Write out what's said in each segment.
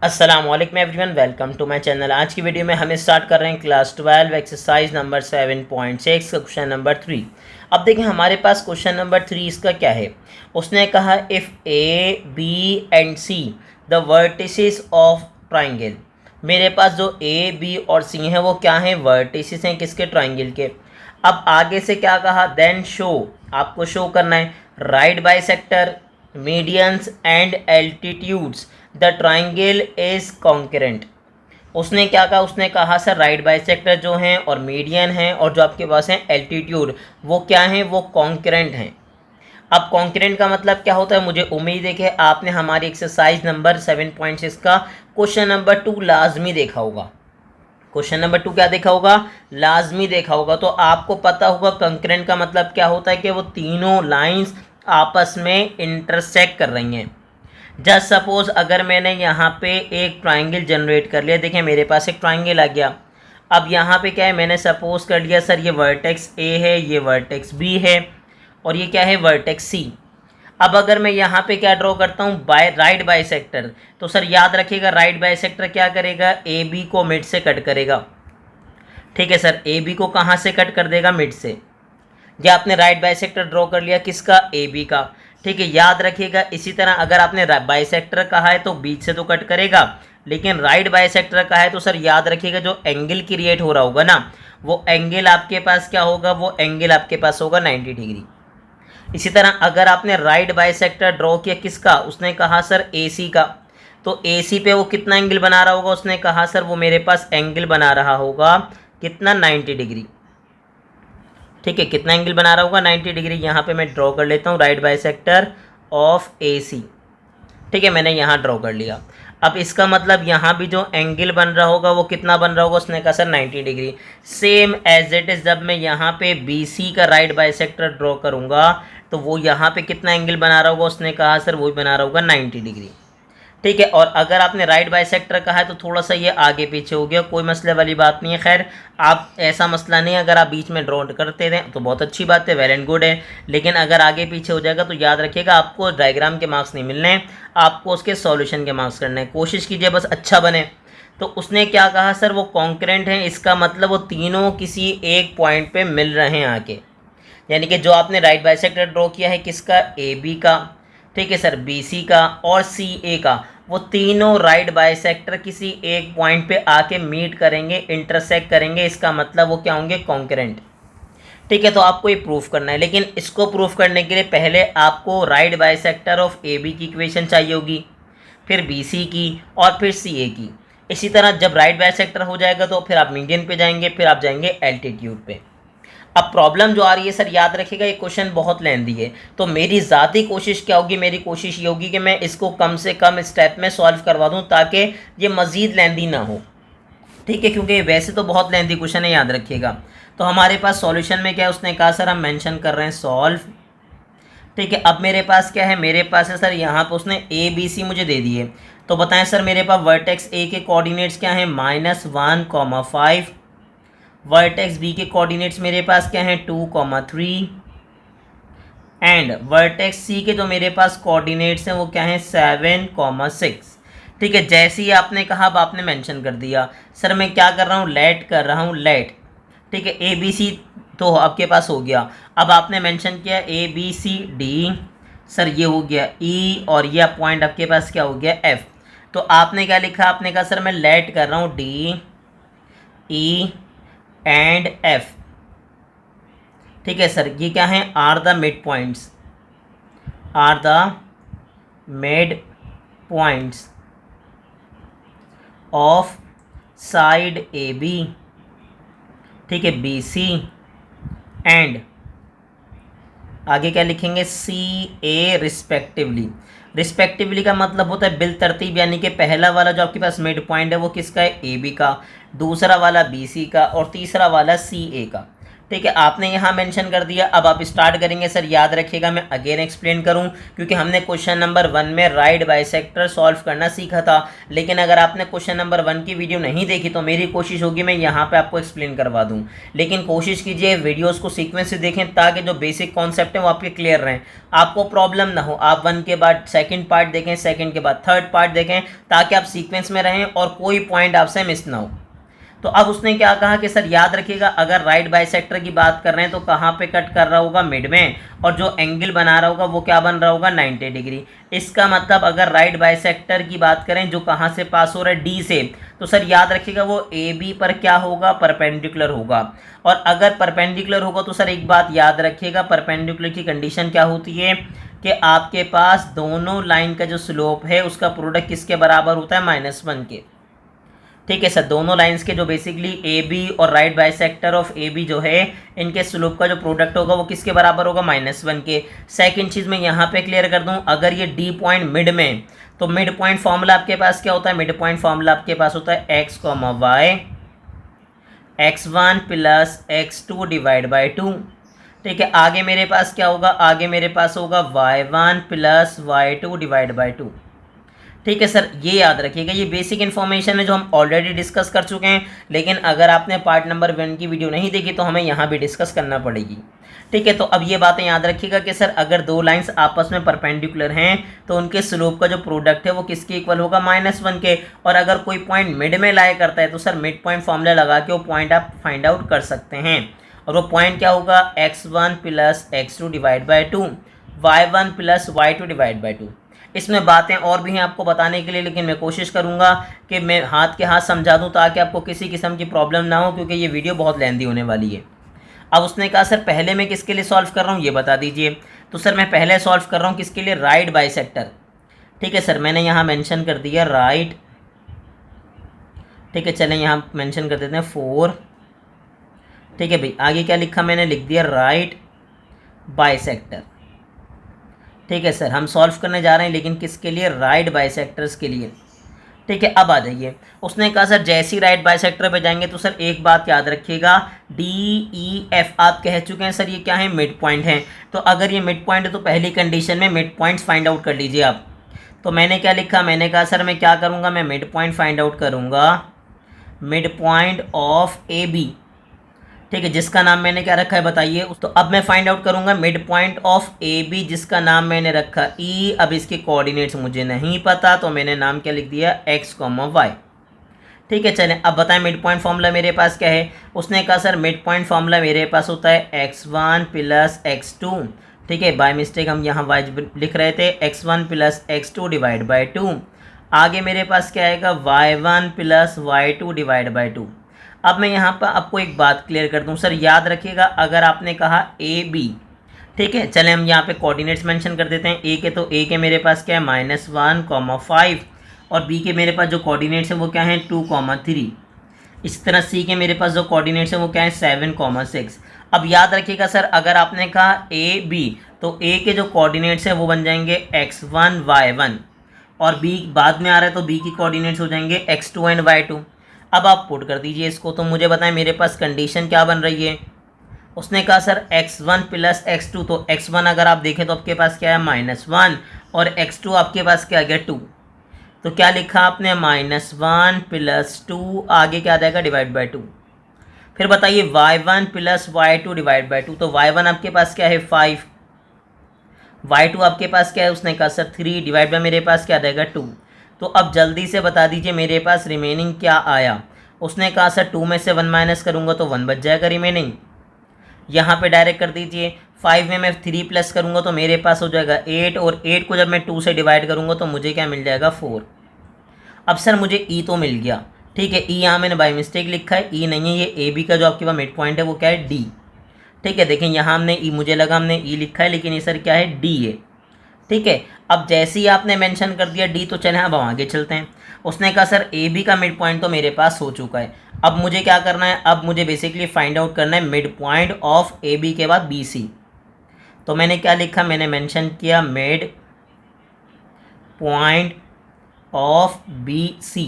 अस्सलाम वालेकुम everyone, welcome to my channel. आज की वीडियो में हम स्टार्ट कर रहे हैं class 12 exercise number 7.6 question number 3। अब देखें हमारे पास क्वेश्चन नंबर 3 इसका क्या है। उसने कहा if A B and C the vertices of triangle. मेरे पास जो ए बी और सी हैं वो क्या हैं, वर्टिसेस हैं किसके, ट्राइंगल के। अब आगे से क्या कहा, देन शो, आपको शो करना है right bisector, medians and altitudes the triangle is concurrent. उसने क्या कहा, उसने कहा सर राइट बाइसेक्टर जो हैं और मीडियन हैं और जो आपके पास हैं एल्टीट्यूड, वो क्या हैं, वो कॉन्करेंट हैं। अब कॉन्करेंट का मतलब क्या होता है, मुझे उम्मीद है कि आपने हमारी एक्सरसाइज नंबर 7.6 का क्वेश्चन नंबर 2 लाजमी देखा होगा। क्वेश्चन नंबर 2 क्या देखा होगा, लाजमी देखा होगा। तो आपको पता होगा कॉन्करेंट का मतलब क्या होता है कि वो तीनों लाइंस आपस में इंटरसेक्ट कर रही हैं। जस्ट सपोज अगर मैंने यहाँ पे एक ट्राइंगल जनरेट कर लिया, देखें मेरे पास एक ट्राइंगल आ गया। अब यहाँ पे क्या है, मैंने सपोज कर लिया सर ये वर्टेक्स ए है, ये वर्टेक्स बी है और ये क्या है, वर्टेक्स सी। अब अगर मैं यहाँ पे क्या ड्रॉ करता हूँ, राइट बाइसेक्टर, तो सर याद रखिएगा राइट बाइसेक्टर क्या करेगा, ए बी को मिड से कट करेगा। ठीक है सर, ए बी को कहाँ से कट कर देगा, मिड से। या आपने राइट बाइसेक्टर ड्रॉ कर लिया किसका, ए बी का। ठीक है, याद रखिएगा इसी तरह अगर आपने बाइसेक्टर कहा है तो बीच से तो कट करेगा, लेकिन राइट बाइसेक्टर का है तो सर याद रखिएगा जो एंगल क्रिएट हो रहा होगा ना, वो एंगल आपके पास क्या होगा, वो एंगल आपके पास होगा 90 डिग्री। इसी तरह अगर आपने राइट बाइसेक्टर ड्रॉ किया किसका, उसने कहा सर ए सी का, तो ए सी पे वो कितना एंगल बना रहा होगा, उसने कहा सर वो मेरे पास एंगल बना रहा होगा कितना, 90 डिग्री। ठीक है, कितना एंगल बना रहा होगा, 90 डिग्री। यहाँ पे मैं ड्रॉ कर लेता हूँ राइट बाइसेक्टर ऑफ ए सी। ठीक है, मैंने यहाँ ड्रॉ कर लिया। अब इसका मतलब यहाँ भी जो एंगल बन रहा होगा वो कितना बन रहा होगा, उसने कहा sir 90 degree. Same as it is जब मैं यहाँ पे बी सी का राइट बाइसेक्टर ड्रॉ करूँगा तो वो यहाँ पे कितना एंगल बना रहा होगा, उसने कहा सर वो भी बना रहा होगा 90 डिग्री। ठीक है, और अगर आपने राइट बाइसेक्टर कहा है तो थोड़ा सा ये आगे पीछे हो गया, कोई मसले वाली बात नहीं है। खैर आप ऐसा मसला नहीं है, अगर आप बीच में ड्रॉ करते हैं तो बहुत अच्छी बात है, वेल एंड गुड है। लेकिन अगर आगे पीछे हो जाएगा तो याद रखिएगा आपको डायग्राम के मार्क्स नहीं मिलने हैं, आपको उसके सॉल्यूशन के मार्क्स करने हैं। कोशिश कीजिए बस अच्छा बने। तो उसने क्या कहा सर वो कॉन्करेंट हैं, इसका मतलब वो तीनों किसी एक पॉइंट पे मिल रहे हैं आके। यानी कि जो आपने राइट बाइसेक्टर ड्रॉ किया है किसका, ए बी का, ठीक है सर, बी सी का और सी ए का, वो तीनों राइट बाइसेक्टर किसी एक पॉइंट पे आके मीट करेंगे, इंटरसेक्ट करेंगे। इसका मतलब वो क्या होंगे, कॉन्करेंट। ठीक है, तो आपको ये प्रूफ करना है, लेकिन इसको प्रूफ करने के लिए पहले आपको right bisector of A B की इक्वेशन चाहिए होगी, फिर बी सी की और फिर सी ए की। इसी तरह जब राइट बाइसेक्टर हो जाएगा तो फिर आप मीडियन पे जाएंगे, फिर आप जाएंगे एल्टीट्यूड पे। अब प्रॉब्लम जो आ रही है सर याद रखिएगा ये क्वेश्चन बहुत लेंदी है, तो मेरी ज़ाती कोशिश क्या होगी, मेरी कोशिश ये होगी कि मैं इसको कम से कम स्टेप में सॉल्व करवा दूं ताकि ये मज़ीद लेंदी ना हो। ठीक है, क्योंकि वैसे तो बहुत लेंदी क्वेश्चन है, याद रखिएगा। तो हमारे पास सॉल्यूशन में क्या है, उसने कहा सर हम मेंशन कर रहे हैं सॉल्व। ठीक है, अब मेरे पास क्या है, मेरे पास है सर यहाँ पर उसने ए बी सी मुझे दे दिए। तो बताएं सर मेरे पास वर्टेक्स ए के कोऑर्डिनेट्स क्या हैं, -1,5। वर्टेक्स बी के कोऑर्डिनेट्स मेरे पास क्या हैं, 2,3। एंड वर्टेक्स सी के जो मेरे पास कोऑर्डिनेट्स हैं वो क्या हैं, 7,6। ठीक है, जैसे ही आपने कहा अब आपने मेंशन कर दिया। सर मैं क्या कर रहा हूँ, लेट कर रहा हूँ, लेट। ठीक है, ए बी सी तो आपके पास हो गया। अब आपने मेंशन किया A B C D, sir ये हो गया ई, और यह पॉइंट आपके पास क्या हो गया, एफ। तो आपने क्या लिखा, आपने कहा सर मैं लेट कर रहा हूँ डी ई एंड एफ। ठीक है सर, ये क्या है, are the mid points, are the mid points of side A B. ठीक है, बी सी एंड आगे क्या लिखेंगे, सी ए रिस्पेक्टिवली। रिस्पेक्टिवली का मतलब होता है बिल तरतीब, यानी कि पहला वाला जो आपके पास मिड पॉइंट है वो किसका है, ए बी का, दूसरा वाला बी सी का और तीसरा वाला सी ए का। ठीक है, आपने यहाँ मेंशन कर दिया। अब आप स्टार्ट करेंगे। सर याद रखिएगा, मैं अगेन एक्सप्लेन करूँ, क्योंकि हमने क्वेश्चन नंबर 1 में राइट बाइसेक्टर सॉल्व करना सीखा था, लेकिन अगर आपने क्वेश्चन नंबर 1 की वीडियो नहीं देखी तो मेरी कोशिश होगी मैं यहाँ पे आपको एक्सप्लेन करवा दूँ, लेकिन कोशिश कीजिए वीडियोस को सीक्वेंस से देखें ताकि जो बेसिक कॉन्सेप्ट है वो आपके क्लियर रहें, आपको प्रॉब्लम ना हो। आप 1 के बाद सेकंड पार्ट देखें, सेकंड के बाद थर्ड पार्ट देखें, ताकि आप सीक्वेंस में रहें और कोई पॉइंट आपसे मिस ना हो। तो अब उसने क्या कहा कि सर याद रखिएगा, अगर राइट बाइसेक्टर की बात कर रहे हैं तो कहाँ पे कट कर रहा होगा, मिड में, और जो एंगल बना रहा होगा वो क्या बन रहा होगा, 90 डिग्री। इसका मतलब अगर राइट बाइसेक्टर की बात करें जो कहाँ से पास हो रहा है, डी से, तो सर याद रखिएगा वो ए बी पर क्या होगा, परपेंडिकुलर होगा। और अगर परपेंडिकुलर होगा तो सर एक बात याद रखिएगा, परपेंडिकुलर की कंडीशन क्या होती है कि आपके पास दोनों लाइन का जो स्लोप है उसका प्रोडक्ट किसके बराबर होता है, -1 के। ठीक है सर, दोनों लाइंस के जो बेसिकली ए बी और right bisector of A B जो है, इनके स्लोप का जो प्रोडक्ट होगा वो किसके बराबर होगा, -1 के। सेकंड चीज़ मैं यहाँ पे क्लियर कर दूँ, अगर ये डी पॉइंट मिड में, तो मिड पॉइंट फॉर्मूला आपके पास क्या होता है, मिड पॉइंट फॉर्मूला आपके पास होता है x, y x1 + x2 divide by 2। ठीक है, आगे मेरे पास क्या होगा, आगे मेरे पास होगा y1 + y2 डिवाइड बाई 2। ठीक है सर, ये याद रखिएगा, ये बेसिक इन्फॉर्मेशन है जो हम ऑलरेडी डिस्कस कर चुके हैं, लेकिन अगर आपने पार्ट नंबर 1 की वीडियो नहीं देखी तो हमें यहाँ भी डिस्कस करना पड़ेगी। ठीक है, तो अब ये बातें याद रखिएगा कि सर अगर दो लाइंस आपस में परपेंडिकुलर हैं तो उनके स्लोप का जो प्रोडक्ट है वो किसके इक्वल होगा, -1 के। और अगर कोई पॉइंट मिड में लाई करता है तो सर मिड पॉइंट फॉर्मूला लगा के वो पॉइंट आप फाइंड आउट कर सकते हैं, और वो पॉइंट क्या होगा, x1 + x2 divide by 2, y1 + y2 divide by 2। इसमें बातें और भी हैं आपको बताने के लिए, लेकिन मैं कोशिश करूंगा कि मैं हाथ के हाथ समझा दूं ताकि आपको किसी किस्म की प्रॉब्लम ना हो, क्योंकि ये वीडियो बहुत लेंदी होने वाली है। अब उसने कहा सर पहले मैं किसके लिए सॉल्व कर रहा हूँ ये बता दीजिए। तो सर मैं पहले सॉल्व कर रहा हूँ किसके लिए, राइट बाइसेक्टर। ठीक है सर, मैंने यहाँ मेंशन कर दिया राइट। ठीक है, चलें यहाँ मेंशन कर देते हैं 4। ठीक है भाई, आगे क्या लिखा, मैंने लिख दिया राइट बाइसेक्टर। ठीक है सर, हम सॉल्व करने जा रहे हैं लेकिन किसके लिए, राइट बाइसेक्टर्स के लिए। ठीक है, अब आ जाइए। उसने कहा सर जैसे ही राइट बाइसेक्टर पे जाएंगे तो सर एक बात याद रखिएगा, डी ई एफ आप कह चुके हैं सर ये क्या है, मिड पॉइंट है। तो अगर ये मिड पॉइंट है तो पहली कंडीशन में मिड पॉइंट्स फाइंड आउट कर लीजिए आप। तो मैंने क्या लिखा, मैंने कहा सर मैं क्या करूँगा, मैं मिड पॉइंट फाइंड आउट करूँगा, mid point of A B. ठीक है, जिसका नाम मैंने क्या रखा है बताइए। तो अब मैं फाइंड आउट करूंगा mid point of A B, जिसका नाम मैंने रखा ई। अब इसके कोऑर्डिनेट्स मुझे नहीं पता तो मैंने नाम क्या लिख दिया, x, y। ठीक है, चलें अब बताएं मिड पॉइंट फॉर्मूला मेरे पास क्या है। उसने कहा सर मिड पॉइंट फॉर्मूला मेरे पास होता है x1 + x2। ठीक है, बाय मिस्टेक हम यहाँ y लिख रहे थे, x1 + x2 डिवाइड बाई 2। आगे मेरे पास क्या आएगा, y1 + y2 डिवाइड बाई 2। अब मैं यहाँ पर आपको एक बात क्लियर कर दूँ सर, याद रखिएगा अगर आपने कहा ए बी, ठीक है, चलें हम यहाँ पे कोऑर्डिनेट्स मेंशन कर देते हैं। ए के तो ए के मेरे पास क्या है, -1, 5, और बी के मेरे पास जो कोऑर्डिनेट्स हैं वो क्या हैं, 2, 3। इसी तरह सी के मेरे पास जो कोऑर्डिनेट्स हैं वो क्या है, 7, 6। अब याद रखिएगा सर अगर आपने कहा ए बी तो ए के जो कोऑर्डिनेट्स हैं वो बन जाएंगे x1, y1, और बी बाद में आ रहा है तो बी की कोऑर्डिनेट्स हो जाएंगे x2 एंड y2। अब आप पुट कर दीजिए इसको, तो मुझे बताएं मेरे पास कंडीशन क्या बन रही है। उसने कहा सर x1 + x2, तो x1 अगर आप देखें तो आपके पास क्या है, -1, और x2 आपके पास क्या आ गया, 2। तो क्या लिखा आपने, -1 + 2, आगे क्या आ जाएगा, डिवाइड बाई 2। फिर बताइए y1 + y2 डिवाइड बाई 2, तो y1 आपके पास क्या है, 5, y2 आपके पास क्या है, उसने कहा सर 3, डिवाइड बाई मेरे पास क्या आ जाएगा, 2। तो अब जल्दी से बता दीजिए मेरे पास रिमेनिंग क्या आया। उसने कहा सर 2 में से 1 माइनस करूँगा तो 1 बच जाएगा रिमेनिंग। यहाँ पे डायरेक्ट कर दीजिए, 5 में मैं 3 प्लस करूँगा तो मेरे पास हो जाएगा 8, और 8 को जब मैं 2 से डिवाइड करूँगा तो मुझे क्या मिल जाएगा, 4। अब सर मुझे ई तो मिल गया, ठीक है, ई यहाँ मैंने बाई मिस्टेक लिखा है, ई नहीं है, ये ए बी का जो आपके पास मिड पॉइंट है वो क्या है, डी। ठीक है, देखें यहाँ हमने ई, मुझे लगा हमने ई लिखा है लेकिन ये सर क्या है, डी है। ठीक है, अब जैसे ही आपने मेंशन कर दिया डी, तो चलें अब आगे चलते हैं। उसने कहा सर ए बी का मिड पॉइंट तो मेरे पास हो चुका है, अब मुझे क्या करना है, अब मुझे बेसिकली फाइंड आउट करना है mid point of A B के बाद बी सी। तो मैंने क्या लिखा, मैंने मेंशन किया mid point of B C.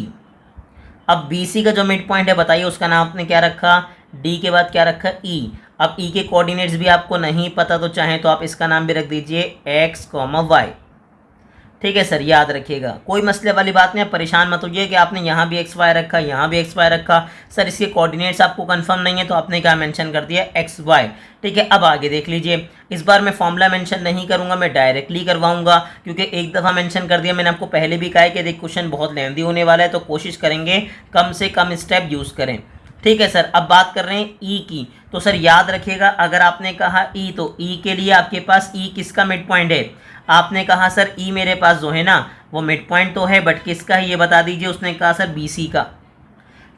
अब बी सी का जो मिड पॉइंट है बताइए उसका नाम आपने क्या रखा, डी के बाद क्या रखा, ई। अब ई के कोऑर्डिनेट्स भी आपको नहीं पता तो चाहें तो आप इसका नाम भी रख दीजिए x, y। ठीक है सर, याद रखिएगा, कोई मसले वाली बात नहीं, आप परेशान मत होइए कि आपने यहाँ भी एक्स वाई रखा, यहाँ भी एक्स वाई रखा, सर इसके कोऑर्डिनेट्स आपको कंफर्म नहीं है तो आपने क्या मेंशन कर दिया एक्स वाई। ठीक है, अब आगे देख लीजिए, इस बार मैं फॉर्मूला मेंशन नहीं करूँगा, मैं डायरेक्टली करवाऊंगा, क्योंकि एक दफ़ा मेंशन कर दिया। मैंने आपको पहले भी कहा है कि देख क्वेश्चन बहुत लेंदी होने वाला है, तो कोशिश करेंगे कम से कम स्टेप यूज़ करें। ठीक है सर, अब बात कर रहे हैं ई की, तो सर याद रखिएगा, अगर आपने कहा ई तो ई के लिए आपके पास ई किसका मिड पॉइंट है। आपने कहा सर ई मेरे पास जो है ना वो मिड पॉइंट तो है, बट किसका है ये बता दीजिए। उसने कहा सर बी सी का।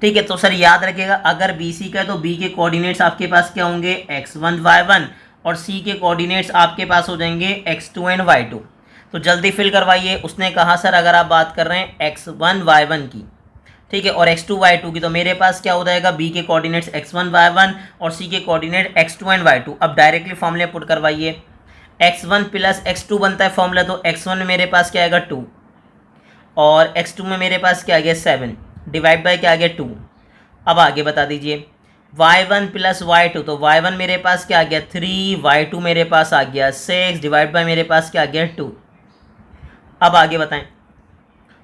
ठीक है, तो सर याद रखिएगा, अगर बी सी का है तो बी के कोऑर्डिनेट्स आपके पास क्या होंगे, x1 y1, और सी के कोऑर्डिनेट्स आपके पास हो जाएंगे x2 एंड y2। तो जल्दी फिल करवाइए। उसने कहा सर अगर आप बात कर रहे हैं x1 y1 की, ठीक है, और x2 y2 की, तो मेरे पास क्या हो जाएगा, b के कोऑर्डिनेट्स x1 y1 और c के कोऑर्डिनेट x2 एंड y2। अब डायरेक्टली फॉर्मूले पुट करवाइए, x1 प्लस x2 बनता है फॉर्मूला, तो x1 में मेरे पास क्या आएगा 2 और x2 में मेरे पास क्या आ गया 7 डिवाइड बाय क्या आ गया 2। अब आगे बता दीजिए y1 प्लस y2, तो y1 मेरे पास क्या आ गया 3, y2 मेरे पास आ गया 6 डिवाइड बाय मेरे पास क्या आ गया 2। अब आगे बताएं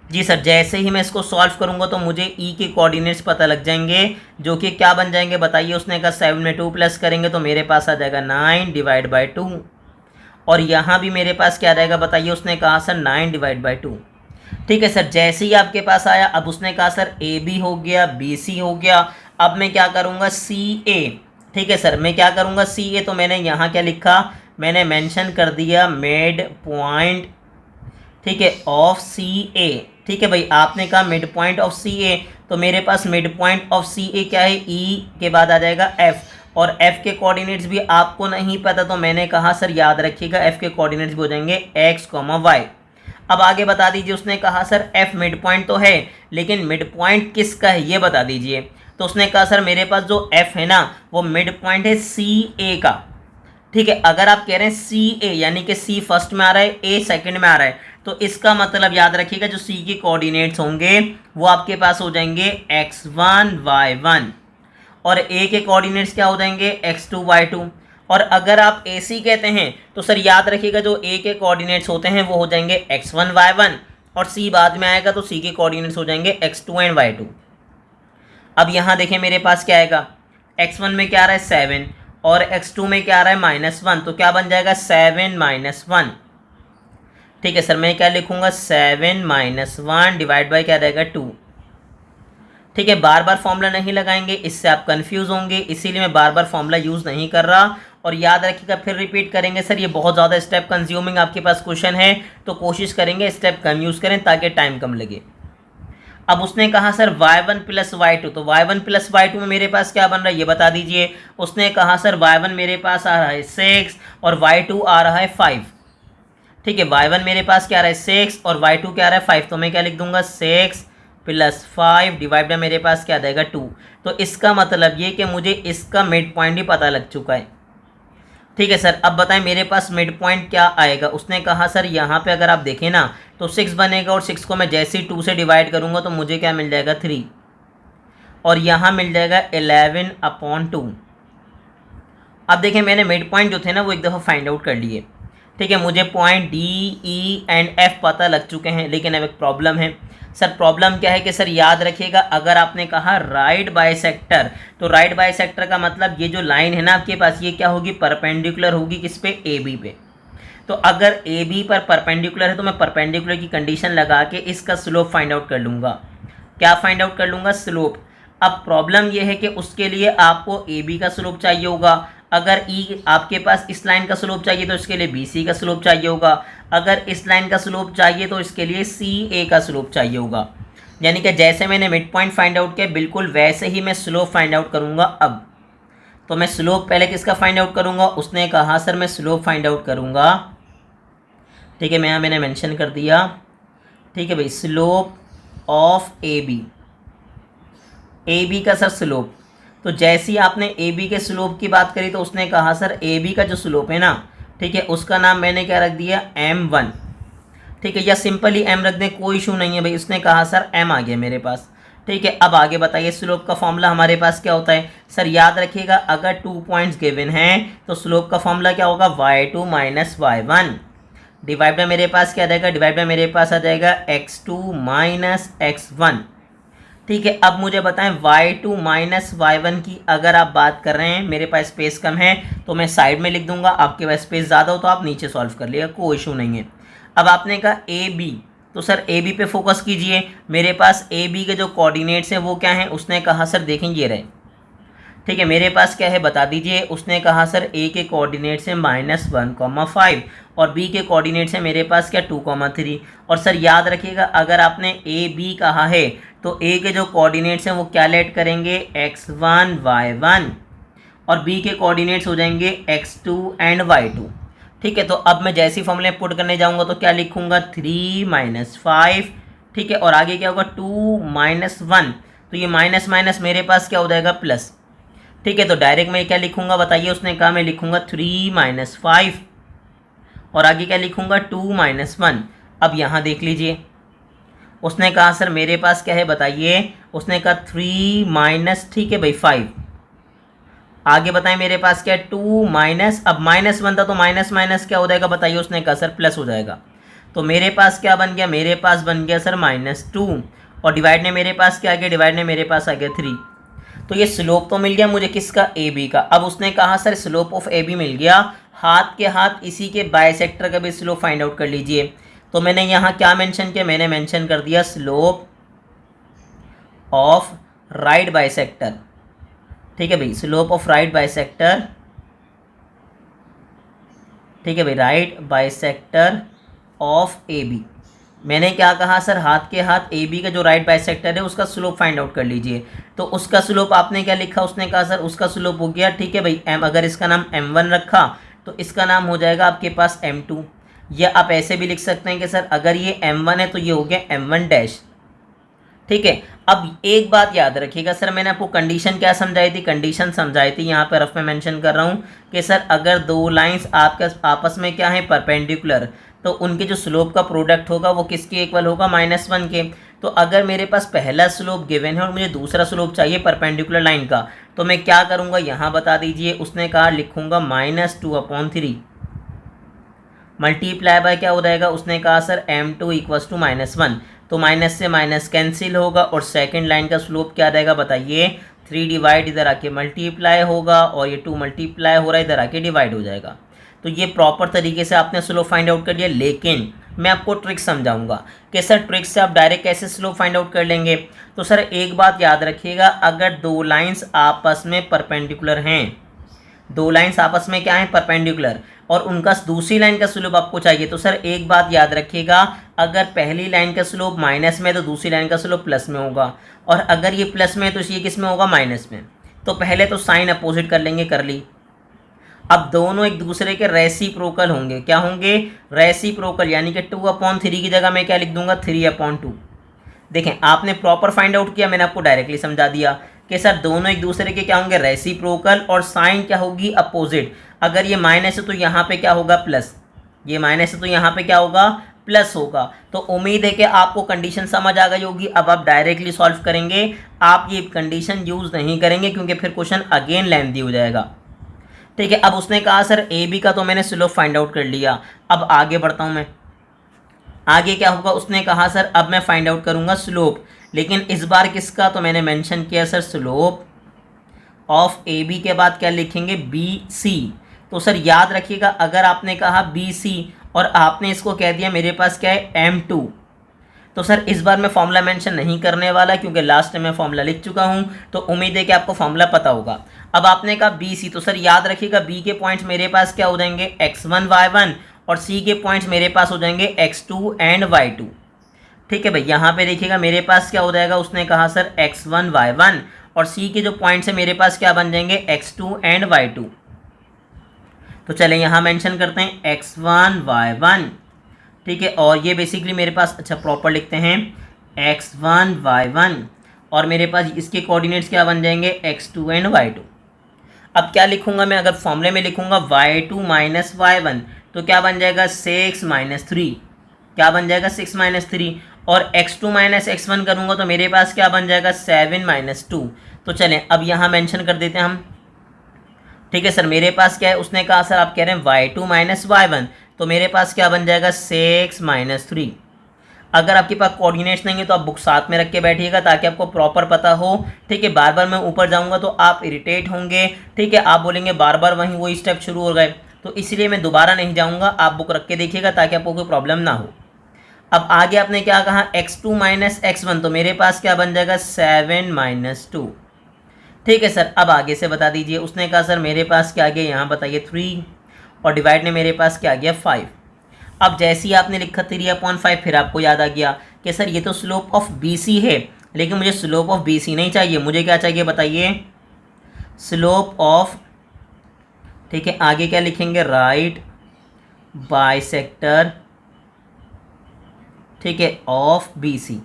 जी सर, जैसे ही मैं इसको सॉल्व करूंगा तो मुझे ई के कोऑर्डिनेट्स पता लग जाएंगे, जो कि क्या बन जाएंगे बताइए। उसने कहा 7 में 2 प्लस करेंगे तो मेरे पास आ जाएगा 9 डिवाइड बाय 2, और यहाँ भी मेरे पास क्या रहेगा बताइए। उसने कहा सर 9 डिवाइड बाय 2। ठीक है सर, जैसे ही आपके पास आया, अब उसने कहा सर ए बी हो गया, बी सी हो गया, अब मैं क्या करूँगा सी ए। ठीक है सर, मैं क्या करूँगा सी ए, तो मैंने यहाँ क्या लिखा, मैंने मेंशन कर दिया मिड पॉइंट, ठीक है, ऑफ सी ए। ठीक है भाई, आपने कहा मिड पॉइंट ऑफ सी ए, तो मेरे पास मिड पॉइंट ऑफ सी ए क्या है, ई के बाद आ जाएगा एफ, और f के कोऑर्डिनेट्स भी आपको नहीं पता, तो मैंने कहा सर याद रखिएगा f के कोऑर्डिनेट्स भी हो जाएंगे x, y। अब आगे बता दीजिए। उसने कहा सर f मिड पॉइंट तो है, लेकिन मिड पॉइंट किसका है ये बता दीजिए। तो उसने कहा सर मेरे पास जो f है ना वो मिड पॉइंट है सी ए का। ठीक है, अगर आप कह रहे हैं सी ए यानी कि सी फर्स्ट में आ रहा है, ए सेकंड में आ रहा है, तो इसका मतलब याद रखिएगा जो सी के कोऑर्डिनेट्स होंगे वो आपके पास हो जाएंगे x1 y1, और ए के कोऑर्डिनेट्स क्या हो जाएंगे x2 y2। और अगर आप ए सी कहते हैं तो सर याद रखिएगा जो ए के कोऑर्डिनेट्स होते हैं वो हो जाएंगे x1 y1, और सी बाद में आएगा तो सी के कोऑर्डिनेट्स हो जाएंगे x2 एंड y2। अब यहाँ देखें मेरे पास क्या आएगा, x1 में क्या आ रहा है 7 और x2 में क्या आ रहा है -1, तो क्या बन जाएगा 7 - 1। ठीक है सर, मैं क्या लिखूंगा 7 - 1 डिवाइड बाय क्या रहेगा 2। ठीक है, बार बार फॉर्मूला नहीं लगाएंगे, इससे आप कंफ्यूज होंगे, इसीलिए मैं बार बार फॉर्मूला यूज़ नहीं कर रहा। और याद रखिएगा फिर रिपीट करेंगे, सर ये बहुत ज़्यादा स्टेप कंज्यूमिंग आपके पास क्वेश्चन है, तो कोशिश करेंगे स्टेप कम यूज़ करें ताकि टाइम कम लगे। अब उसने कहा सर y1 प्लस y2, तो y1 प्लस y2 में मेरे पास क्या बन रहा है ये बता दीजिए। उसने कहा सर y1 मेरे पास आ रहा है 6 और y2 आ रहा है 5। ठीक है, y1 मेरे पास क्या आ रहा है 6 और y2 क्या आ रहा है 5, तो मैं क्या लिख दूंगा 6 + 5 डिवाइड बाय मेरे पास क्या देगा 2। तो इसका मतलब ये कि मुझे इसका मिड पॉइंट भी पता लग चुका है। ठीक है सर, अब बताएं मेरे पास मिड पॉइंट क्या आएगा। उसने कहा सर यहाँ पे अगर आप देखें ना तो 6 बनेगा, और 6 को मैं जैसे ही 2 से डिवाइड करूँगा तो मुझे क्या मिल जाएगा 3, और यहाँ मिल जाएगा 11/2। अब देखें मैंने मिड पॉइंट जो थे ना वो एक दफ़ा फाइंड आउट कर लिए। ठीक है, मुझे point D E and F पता लग चुके हैं, लेकिन अब एक प्रॉब्लम है। सर प्रॉब्लम क्या है कि सर याद रखिएगा अगर आपने कहा राइट बाइसेक्टर, तो राइट बाइसेक्टर का मतलब ये जो लाइन है ना आपके पास ये क्या होगी, परपेंडिकुलर होगी किस पे, ए बी पे। तो अगर ए बी पर परपेंडिकुलर है तो मैं परपेंडिकुलर की कंडीशन लगा के इसका स्लोप फाइंड आउट कर लूँगा। क्या फाइंड आउट कर लूँगा, स्लोप। अब प्रॉब्लम ये है कि उसके लिए आपको ए बी का स्लोप चाहिए होगा। अगर ई आपके पास इस लाइन का स्लोप चाहिए तो इसके लिए बी सी का स्लोप चाहिए होगा। अगर इस लाइन का स्लोप चाहिए तो इसके लिए सी ए का स्लोप चाहिए होगा। यानी कि जैसे मैंने मिड पॉइंट फाइंड आउट किया बिल्कुल वैसे ही मैं स्लोप फाइंड आउट करूँगा। अब तो मैं स्लोप पहले किसका फाइंड आउट करूँगा, उसने कहा सर मैं स्लोप फाइंड आउट करूँगा। ठीक है, मैं यहाँ मैंने मेंशन कर दिया। ठीक है भाई, स्लोप ऑफ ए बी का सर स्लोप। तो जैसे ही आपने ए बी के स्लोप की बात करी तो उसने कहा सर ए बी का जो स्लोप है ना, ठीक है, उसका नाम मैंने क्या रख दिया m1। ठीक है, या सिंपली m रख दें, कोई इशू नहीं है भाई। उसने कहा सर m आ गया मेरे पास। ठीक है, अब आगे बताइए स्लोप का फॉर्मूला हमारे पास क्या होता है। सर याद रखिएगा अगर 2 पॉइंट्स गिवन हैं तो स्लोप का फॉर्मूला क्या होगा, y2 minus y1 divide bye मेरे पास क्या आ जाएगा, डिवाइड बाय मेरे पास आ जाएगा x2 माइनस x1। ठीक है, अब मुझे बताएं y2 माइनस y1 की अगर आप बात कर रहे हैं, मेरे पास स्पेस कम है तो मैं साइड में लिख दूंगा, आपके पास स्पेस ज़्यादा हो तो आप नीचे सॉल्व कर लिएगा, कोई इशू नहीं है। अब आपने कहा ए बी, तो सर ए बी पे फोकस कीजिए। मेरे पास ए बी के जो कोऑर्डिनेट्स हैं वो क्या हैं, उसने कहा सर देखें ये रहे। ठीक है, मेरे पास क्या है बता दीजिए। उसने कहा सर ए के कोऑर्डिनेट्स हैं -1,5 और बी के कोऑर्डिनेट्स हैं मेरे पास क्या 2,3। और सर याद रखिएगा अगर आपने ए बी कहा है तो ए के जो कोऑर्डिनेट्स हैं वो क्या लेट करेंगे, x1 y1 और बी के कोऑर्डिनेट्स हो जाएंगे x2 एंड y2। ठीक है, तो अब मैं जैसी फॉर्मूले पुट करने जाऊंगा तो क्या लिखूंगा 3 - 5। ठीक है, और आगे क्या होगा 2 - 1, तो ये माइनस माइनस मेरे पास क्या हो जाएगा प्लस। ठीक है, तो डायरेक्ट मैं क्या लिखूंगा बताइए। उसने कहा मैं लिखूंगा 3 - 5 और आगे क्या लिखूंगा 2 - 1। अब यहाँ देख लीजिए, उसने कहा सर मेरे पास क्या है बताइए। उसने कहा 3 माइनस, ठीक है भाई 5, आगे बताएं मेरे पास क्या है 2 माइनस, अब -1 था तो माइनस माइनस क्या हो जाएगा बताइए। उसने कहा सर प्लस हो जाएगा, तो मेरे पास क्या बन गया, मेरे पास बन गया सर -2 और डिवाइड ने मेरे पास क्या आ गया, डिवाइड ने मेरे पास आ गया 3। तो ये स्लोप तो मिल गया मुझे किसका, ए बी का। अब उसने कहा sir slope of A B मिल गया, हाथ के हाथ इसी के बाइसेक्टर का भी स्लोप फाइंड आउट कर लीजिए। तो मैंने यहाँ क्या मेंशन किया, मैंने मेंशन कर दिया स्लोप ऑफ राइट बाइसेक्टर। ठीक है भाई, स्लोप ऑफ राइट बाइसेक्टर। ठीक है भाई, right bisector of A B. मैंने क्या कहा सर, हाथ के हाथ ए बी का जो राइट बाइसेक्टर है उसका स्लोप फाइंड आउट कर लीजिए। तो उसका स्लोप आपने क्या लिखा, उसने कहा सर उसका स्लोप हो गया, ठीक है भाई एम, अगर इसका नाम m1 रखा तो इसका नाम हो जाएगा आपके पास m2, या आप ऐसे भी लिख सकते हैं कि सर अगर ये m1 है तो ये हो गया m1 डैश। ठीक है, अब एक बात याद रखिएगा सर, मैंने आपको कंडीशन क्या समझाई थी, कंडीशन समझाई थी यहाँ पर रफ में मेंशन कर रहा हूँ कि सर अगर दो लाइंस आपके आपस में क्या है परपेंडिकुलर, तो उनके जो स्लोप का प्रोडक्ट होगा वो किसके इक्वल होगा, -1 के। तो अगर मेरे पास पहला स्लोप गिवन है और मुझे दूसरा स्लोप चाहिए परपेंडिकुलर लाइन का, तो मैं क्या करूँगा यहाँ बता दीजिए। उसने कहा लिखूँगा -2/3 मल्टीप्लाई बाय क्या हो जाएगा। उसने कहा सर m2 = -1, तो माइनस से माइनस कैंसिल होगा और सेकंड लाइन का स्लोप क्या आ जाएगा बताइए, 3 डिवाइड इधर आके मल्टीप्लाई होगा और ये 2 मल्टीप्लाई हो रहा है इधर आके डिवाइड हो जाएगा। तो ये प्रॉपर तरीके से आपने स्लोप फाइंड आउट कर लिया। लेकिन मैं आपको ट्रिक समझाऊंगा कि सर ट्रिक से आप डायरेक्ट कैसे स्लोप फाइंड आउट कर लेंगे। तो सर एक बात याद रखिएगा, अगर दो लाइंस आपस में परपेंडिकुलर हैं, दो लाइंस आपस में क्या है परपेंडिकुलर, और उनका दूसरी लाइन का स्लोप आपको चाहिए, तो सर एक बात याद रखिएगा, अगर पहली लाइन का स्लोप माइनस में तो दूसरी लाइन का स्लोप प्लस में होगा, और अगर ये प्लस में है तो ये किस में होगा, माइनस में। तो पहले तो साइन अपोजिट कर लेंगे, कर ली। अब दोनों एक दूसरे के रेसिप्रोकल होंगे, क्या होंगे, रेसिप्रोकल, यानी कि 2/3 की जगह मैं क्या लिख दूंगा 3/2। देखें आपने प्रॉपर फाइंड आउट किया, मैंने आपको डायरेक्टली समझा दिया कि सर दोनों एक दूसरे के क्या होंगे रेसिप्रोकल, और साइन क्या होगी अपोजिट। अगर ये माइनस है तो यहाँ पे क्या होगा प्लस, ये माइनस है तो यहाँ पे क्या होगा प्लस होगा। तो उम्मीद है कि आपको कंडीशन समझ आ गई होगी। अब आप डायरेक्टली सॉल्व करेंगे, आप ये कंडीशन यूज़ नहीं करेंगे क्योंकि फिर क्वेश्चन अगेन लेंथी हो जाएगा। ठीक है, अब उसने कहा सर ए बी का तो मैंने स्लोप फाइंड आउट कर लिया, अब आगे बढ़ता हूँ मैं। आगे क्या होगा, उसने कहा सर अब मैं फाइंड आउट करूँगा स्लोप, लेकिन इस बार किसका, तो मैंने मेंशन किया sir slope of A B के बाद क्या लिखेंगे बी सी। तो सर याद रखिएगा अगर आपने कहा बी सी और आपने इसको कह दिया मेरे पास क्या है m2, तो सर इस बार मैं फॉर्मूला मेंशन नहीं करने वाला क्योंकि लास्ट में मैं फॉर्मूला लिख चुका हूं, तो उम्मीद है कि आपको फॉर्मूला पता होगा। अब आपने कहा बी सी, तो सर याद रखिएगा बी के पॉइंट्स मेरे पास क्या हो जाएंगे x1 y1 और सी के पॉइंट्स मेरे पास हो जाएंगे x2 एंड y2। ठीक है भाई, यहाँ पे देखिएगा मेरे पास क्या हो जाएगा, उसने कहा सर x1 y1 और सी के जो पॉइंट्स है मेरे पास क्या बन जाएंगे x2 एंड y2। तो चलें यहाँ मेंशन करते हैं x1 y1, ठीक है, और ये बेसिकली मेरे पास अच्छा प्रॉपर लिखते हैं x1 y1 और मेरे पास इसके कोऑर्डिनेट्स क्या बन जाएंगे x2 एंड y2। अब क्या लिखूंगा मैं, अगर फॉर्मूले में लिखूंगा y2 माइनस y1 तो क्या बन जाएगा 6 - 3, क्या बन जाएगा 6 - 3, और x2 माइनस x1 करूँगा तो मेरे पास क्या बन जाएगा 7 माइनस 2। तो चलें अब यहाँ मेंशन कर देते हैं हम। ठीक है सर, मेरे पास क्या है, उसने कहा सर आप कह रहे हैं y2 माइनस y1, तो मेरे पास क्या बन जाएगा 6 माइनस 3। अगर आपके पास कोऑर्डिनेट्स नहीं है तो आप बुक साथ में रख के बैठिएगा ताकि आपको प्रॉपर पता हो। ठीक है, बार बार मैं ऊपर जाऊंगा तो आप इरिटेट होंगे। ठीक है, आप बोलेंगे बार बार वहीं वही स्टेप शुरू हो गए, तो इसलिए मैं दोबारा नहीं जाऊंगा, आप बुक रख के देखिएगा ताकि आपको कोई प्रॉब्लम ना हो। अब आगे आपने क्या कहा x2 माइनस x1, तो मेरे पास क्या बन जाएगा 7 माइनस 2। ठीक है सर, अब आगे से बता दीजिए। उसने कहा सर मेरे पास क्या आ गया, यहाँ बताइए 3, और डिवाइड ने मेरे पास क्या आ गया 5। अब जैसे ही आपने लिखा 3/5, फिर आपको याद आ गया कि सर ये तो स्लोप ऑफ BC है, लेकिन मुझे स्लोप ऑफ BC नहीं चाहिए, मुझे क्या चाहिए बताइए, स्लोप ऑफ, ठीक है आगे क्या लिखेंगे, राइट बाइसेक्टर, ठीक है ऑफ BC।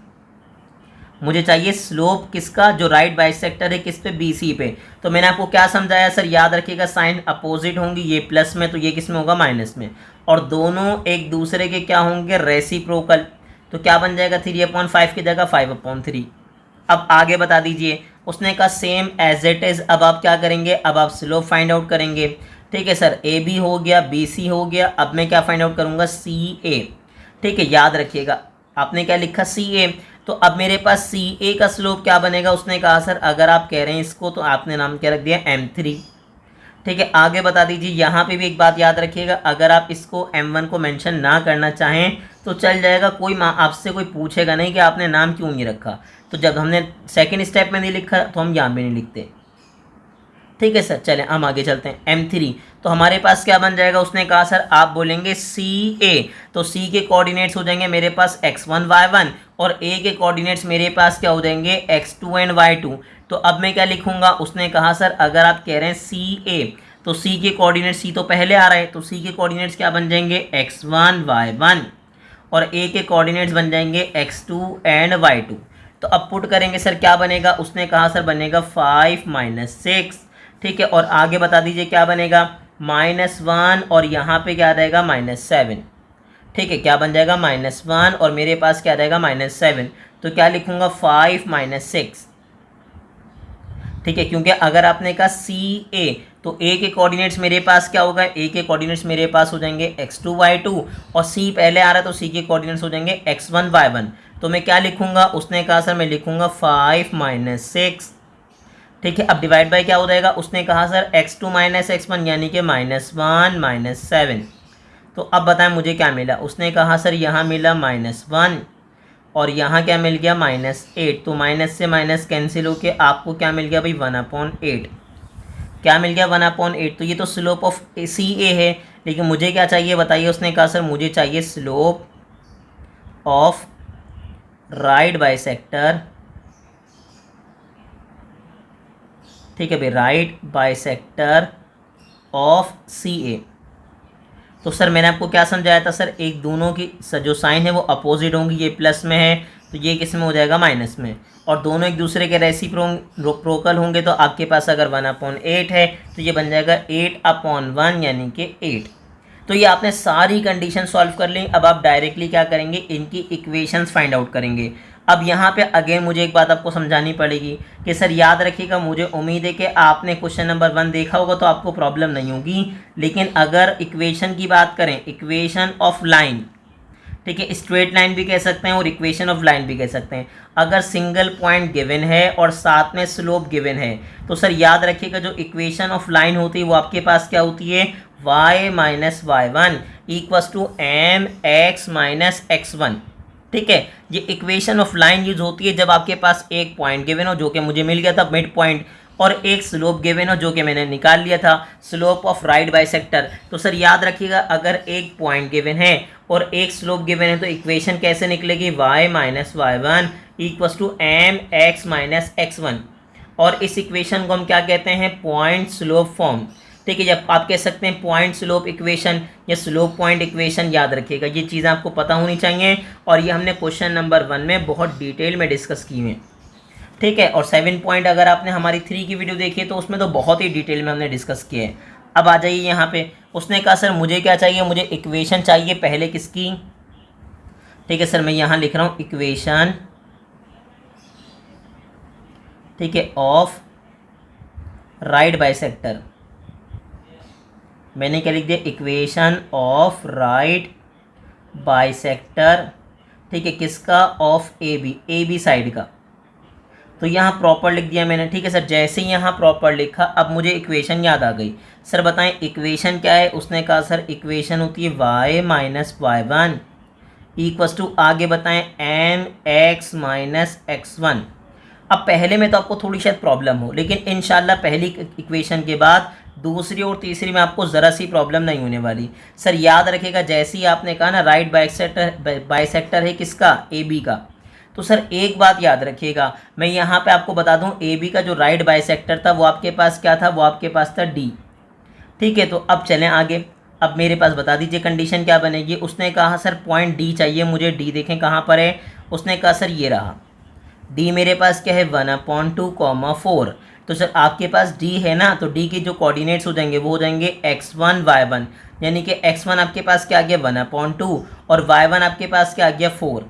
मुझे चाहिए स्लोप किसका, जो राइट बाइसेक्टर है किस पे, BC पे। तो मैंने आपको क्या समझाया सर, याद रखिएगा साइन अपोजिट होंगी, ये प्लस में तो ये किस में होगा, माइनस में, और दोनों एक दूसरे के क्या होंगे, रेसिप्रोकल। तो क्या बन जाएगा 3/5 की जगह 5/3। अब आगे बता दीजिए। उसने कहा सेम एज इट इज़। अब आप क्या करेंगे, अब आप स्लोप फाइंड आउट करेंगे। ठीक है सर, AB हो गया, BC हो गया, अब मैं क्या फाइंड आउट करूँगा, CA। ठीक है, याद रखिएगा आपने क्या लिखा, CA। तो अब मेरे पास CA का स्लोप क्या बनेगा, उसने कहा सर अगर आप कह रहे हैं इसको तो आपने नाम क्या रख दिया, M3। ठीक है, आगे बता दीजिए। यहाँ पे भी एक बात याद रखिएगा, अगर आप इसको M1 को मेंशन ना करना चाहें तो चल जाएगा, कोई आपसे कोई पूछेगा नहीं कि आपने नाम क्यों नहीं रखा। तो जब हमने सेकंड स्टेप में नहीं लिखा तो हम यहाँ पे नहीं लिखते। ठीक है सर, चलें हम आगे चलते हैं। M3 तो हमारे पास क्या बन जाएगा, उसने कहा सर आप बोलेंगे CA, तो C के कोऑर्डिनेट्स हो जाएंगे मेरे पास x1 y1, और A के कोऑर्डिनेट्स मेरे पास क्या हो जाएंगे x2 एंड y2। तो अब मैं क्या लिखूंगा, उसने कहा सर अगर आप कह रहे हैं CA, तो C के कोऑर्डिनेट्स, C तो पहले आ रहा है, तो C के कोऑर्डिनेट्स क्या बन जाएंगे x1 y1, और A के कोऑर्डिनेट्स बन जाएंगे x2 एंड y2। तो अब पुट करेंगे सर क्या बनेगा, उसने कहा सर बनेगा 5 माइनस 6। ठीक है, और आगे बता दीजिए क्या बनेगा, -1, और यहाँ पे क्या आ जाएगा -7। ठीक है, क्या बन जाएगा -1, और मेरे पास क्या आ जाएगा -7। तो क्या लिखूंगा 5 माइनस 6। ठीक है, क्योंकि अगर आपने कहा CA तो A के कोऑर्डिनेट्स मेरे पास क्या होगा, A के कोऑर्डिनेट्स मेरे पास हो जाएंगे x2 y2, और C पहले आ रहा है तो C के कोऑर्डिनेट्स हो जाएंगे x1 y1। तो मैं क्या लिखूंगा, उसने कहा सर मैं लिखूंगा 5 माइनस 6। ठीक है, अब डिवाइड बाय क्या हो जाएगा, उसने कहा सर x2 माइनस x1 यानी कि -1 माइनस 7। तो अब बताएं मुझे क्या मिला, उसने कहा सर यहाँ मिला -1, और यहाँ क्या मिल गया -8। तो माइनस से माइनस कैंसिल होके आपको क्या मिल गया भाई 1/8। क्या मिल गया 1/8। तो ये तो स्लोप ऑफ CA है, लेकिन मुझे क्या चाहिए बताइए, उसने कहा सर मुझे चाहिए स्लोप ऑफ राइट बाइसेक्टर। ठीक है भाई, राइट बाइसेक्टर ऑफ CA। तो सर मैंने आपको क्या समझाया था सर, एक दोनों की जो साइन है वो अपोजिट होंगी, ये प्लस में है तो ये किस में हो जाएगा, माइनस में, और दोनों एक दूसरे के रेसिप्रोकल होंगे। तो आपके पास अगर 1/8 है तो ये बन जाएगा 8/1 यानी कि 8। तो ये आपने सारी कंडीशन सॉल्व कर ली। अब आप डायरेक्टली क्या करेंगे, इनकी इक्वेशंस फाइंड आउट करेंगे। अब यहाँ पे अगेन मुझे एक बात आपको समझानी पड़ेगी कि सर याद रखिएगा, मुझे उम्मीद है कि आपने क्वेश्चन नंबर 1 देखा होगा तो आपको प्रॉब्लम नहीं होगी, लेकिन अगर इक्वेशन की बात करें, इक्वेशन ऑफ लाइन, ठीक है, स्ट्रेट लाइन भी कह सकते हैं और इक्वेशन ऑफ लाइन भी कह सकते हैं, अगर सिंगल पॉइंट गिवन है और साथ में स्लोप गिवन है तो सर याद रखिएगा जो इक्वेशन ऑफ लाइन होती है वो आपके पास क्या होती है, y minus y1 equals to mx minus x1। ठीक है, ये इक्वेशन ऑफ लाइन यूज होती है जब आपके पास एक पॉइंट गिवन हो जो कि मुझे मिल गया था मिड पॉइंट, और एक स्लोप गिवन हो जो कि मैंने निकाल लिया था स्लोप ऑफ राइट बाइसेक्टर। तो सर याद रखिएगा अगर एक पॉइंट गिवन है और एक स्लोप गिवन है तो इक्वेशन कैसे निकलेगी, y minus y1 equals to mx minus x1, और इस इक्वेशन को हम क्या कहते हैं, पॉइंट स्लोप फॉर्म। ठीक है, जब आप कह सकते हैं पॉइंट स्लोप इक्वेशन या स्लोप पॉइंट इक्वेशन, याद रखिएगा ये चीज़ें आपको पता होनी चाहिए, और ये हमने क्वेश्चन नंबर 1 में बहुत डिटेल में डिस्कस की हुई। ठीक है, और 7 पॉइंट अगर आपने हमारी 3 की वीडियो देखी है तो उसमें तो बहुत ही डिटेल में हमने डिस्कस किए हैं। अब आ जाइए यहाँ पे, उसने कहा सर मुझे क्या चाहिए, मुझे इक्वेशन चाहिए पहले किसकी, ठीक है सर, मैं यहाँ लिख रहा हूँ इक्वेशन, ठीक है, ऑफ राइट बाइसेक्टर। मैंने क्या लिख दिया, इक्वेशन ऑफ राइट बाइसेक्टर, ठीक है, किसका, ऑफ ए बी साइड का। तो यहाँ प्रॉपर लिख दिया मैंने। ठीक है सर, जैसे ही यहाँ प्रॉपर लिखा अब मुझे इक्वेशन याद आ गई। सर बताएं इक्वेशन क्या है। उसने कहा सर इक्वेशन होती है y minus y one equals to, आगे बताएं mx माइनस x1। अब पहले में तो आपको थोड़ी शायद प्रॉब्लम हो, लेकिन इंशाल्लाह पहली इक्वेशन के बाद दूसरी और तीसरी में आपको ज़रा सी प्रॉब्लम नहीं होने वाली। सर याद रखिएगा, जैसे ही आपने कहा ना राइट बाइसेक्टर है किसका, ए बी का, तो सर एक बात याद रखिएगा, मैं यहाँ पे आपको बता दूँ ए बी का जो राइट बाइसेक्टर था वो आपके पास क्या था, वो आपके पास था डी। ठीक है, तो अब चलें आगे। अब मेरे पास बता दीजिए कंडीशन क्या बनेगी। उसने कहा सर पॉइंट डी चाहिए मुझे, डी देखें कहाँ पर है। उसने कहा सर ये रहा डी, मेरे पास क्या है 1/2, 4। तो सर आपके पास डी है ना, तो डी के जो कोऑर्डिनेट्स हो जाएंगे वो हो जाएंगे x1 y1, यानी कि x1 आपके पास क्या आ गया 1/2 और y1 आपके पास क्या आ गया 4।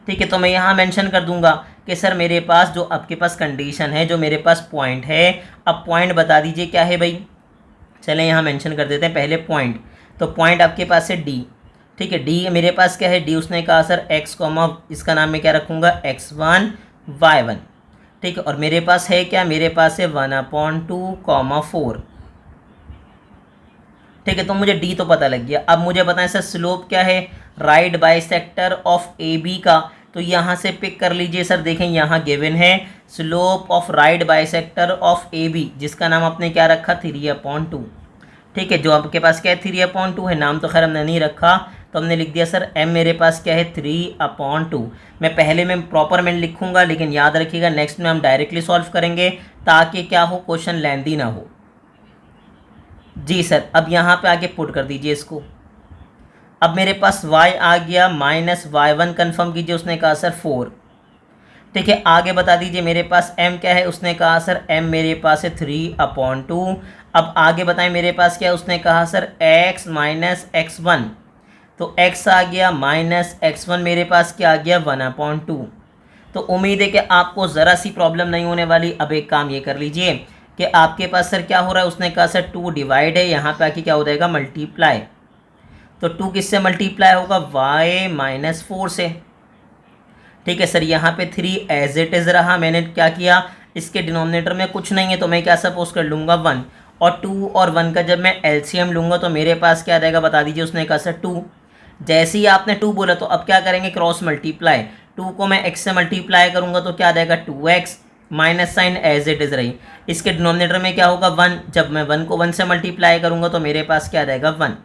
ठीक है, तो मैं यहाँ मेंशन कर दूंगा कि सर मेरे पास जो आपके पास कंडीशन है, जो मेरे पास पॉइंट है, अब पॉइंट बता दीजिए क्या है भाई। चलें यहाँ मेंशन कर देते हैं पहले पॉइंट। तो पॉइंट आपके पास है डी। ठीक है, डी मेरे पास क्या है, डी उसने कहा सर x, इसका नाम मैं क्या रखूँगा x1 y1। ठीक है, और मेरे पास है क्या, मेरे पास है 1/2, 4। ठीक है, तो मुझे डी तो पता लग गया। अब मुझे बताएं सर स्लोप क्या है right bisector of A B का। तो यहाँ से पिक कर लीजिए सर, देखें यहाँ गिवन है slope of right bisector of A B, जिसका नाम आपने क्या रखा 3/2। ठीक है, जो आपके पास क्या है 3/2 है, नाम तो खैर हमने नहीं रखा, तो हमने लिख दिया सर m मेरे पास क्या है 3/2। मैं पहले में प्रॉपर में लिखूंगा, लेकिन याद रखिएगा नेक्स्ट में हम डायरेक्टली सॉल्व करेंगे ताकि क्या हो, क्वेश्चन लेंथी ना हो। जी सर, अब यहाँ पे आगे पुट कर दीजिए इसको। अब मेरे पास y आ गया माइनस y1, कन्फर्म कीजिए। उसने कहा सर 4। ठीक है, आगे बता दीजिए मेरे पास m क्या है। उसने कहा सर m मेरे पास है 3/2। अब आगे बताएं मेरे पास क्या है। उसने कहा सर x माइनस x1, तो x आ गया माइनस x1, मेरे पास क्या आ गया 1/2। तो उम्मीद है कि आपको ज़रा सी प्रॉब्लम नहीं होने वाली। अब एक काम ये कर लीजिए कि आपके पास सर क्या हो रहा है। उसने कहा सर 2 डिवाइड है, यहाँ पे आके क्या हो जाएगा मल्टीप्लाई। तो 2 किससे मल्टीप्लाई होगा, y माइनस 4 से। ठीक है सर, यहाँ पे 3 एज इट इज़ रहा। मैंने क्या किया, इसके डिनोमिनेटर में कुछ नहीं है तो मैं क्या सपोज कर लूँगा 1, और 2 और 1 का जब मैं एलसीएम लूँगा तो मेरे पास क्या रहेगा बता दीजिए। उसने कहा सर 2। जैसे ही आपने 2 बोला तो अब क्या करेंगे, क्रॉस मल्टीप्लाई। 2 को मैं x से मल्टीप्लाई करूँगा तो क्या आ जाएगा 2x, minus sign as it is रही। इसके डिनोमिनेटर में क्या होगा 1, जब मैं 1 को 1 से मल्टीप्लाई करूँगा तो मेरे पास क्या रहेगा 1।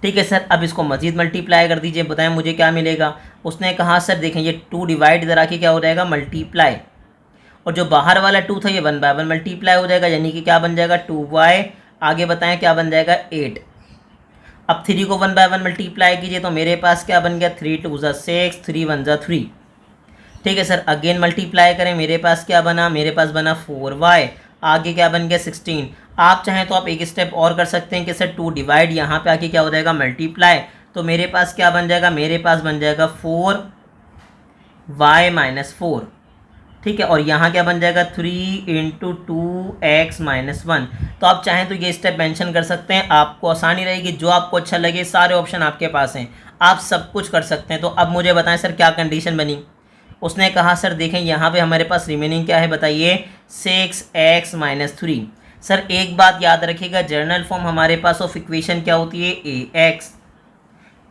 ठीक है सर, अब इसको मजीद मल्टीप्लाई कर दीजिए, बताएं मुझे क्या मिलेगा। उसने कहा सर देखें ये 2 डिवाइड इधर आके क्या हो जाएगा मल्टीप्लाई, और जो बाहर वाला 2 था ये 1/1 मल्टीप्लाई हो जाएगा, यानी कि क्या बन जाएगा 2y। आगे बताएं क्या बन जाएगा 8। अब 3 को 1/1 मल्टीप्लाई कीजिए तो मेरे पास क्या बन गया 3 2 ज़ा 6, 3 1 ज़ा 3। ठीक है सर, अगेन मल्टीप्लाई करें, मेरे पास क्या बना, मेरे पास बना 4y। आगे क्या बन गया 16। आप चाहें तो आप एक स्टेप और कर सकते हैं कि सर 2 डिवाइड, यहाँ पे आके क्या हो जाएगा मल्टीप्लाई। तो मेरे पास क्या बन जाएगा, मेरे पास बन जाएगा 4y माइनस 4। ठीक है, और यहाँ क्या बन जाएगा 3 × 2x माइनस 1। तो आप चाहें तो ये स्टेप मेंशन कर सकते हैं, आपको आसानी रहेगी, जो आपको अच्छा लगे। सारे ऑप्शन आपके पास हैं, आप सब कुछ कर सकते हैं। तो अब मुझे बताएं सर क्या कंडीशन बनी। उसने कहा सर देखें यहाँ पे हमारे पास रिमेनिंग क्या है बताइए 6x माइनस 3। सर एक बात याद रखिएगा, जर्नल फॉर्म हमारे पास ऑफ इक्वेशन क्या होती है ax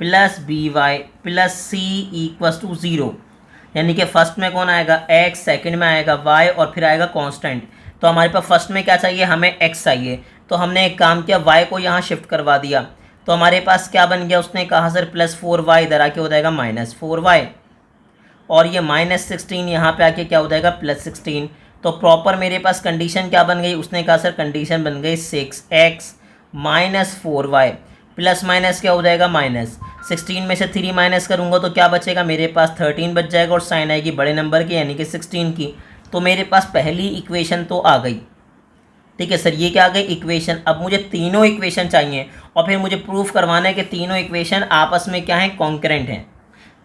plus by plus c equals to 0, यानी कि फर्स्ट में कौन आएगा x, सेकंड में आएगा y और फिर आएगा कांस्टेंट। तो हमारे पास फर्स्ट में क्या चाहिए, हमें x चाहिए, तो हमने एक काम किया y को यहाँ शिफ्ट करवा दिया। तो हमारे पास क्या बन गया, उसने कहा सर प्लस 4y इधर आके हो जाएगा माइनस 4y, और ये माइनस 16 यहाँ पे आके क्या हो जाएगा प्लस 16। तो प्रॉपर मेरे पास कंडीशन क्या बन गई। उसने कहा सर कंडीशन बन गई 6x minus 4y plus minus क्या हो जाएगा माइनस 16 में से 3 माइनस करूँगा तो क्या बचेगा, मेरे पास 13 बच जाएगा, और साइन आएगी बड़े नंबर की यानी कि 16 की। तो मेरे पास पहली इक्वेशन तो आ गई। ठीक है सर, ये क्या आ गई इक्वेशन। अब मुझे तीनों इक्वेशन चाहिए और फिर मुझे प्रूफ करवाना है कि तीनों इक्वेशन आपस में क्या है कॉन्करेंट हैं।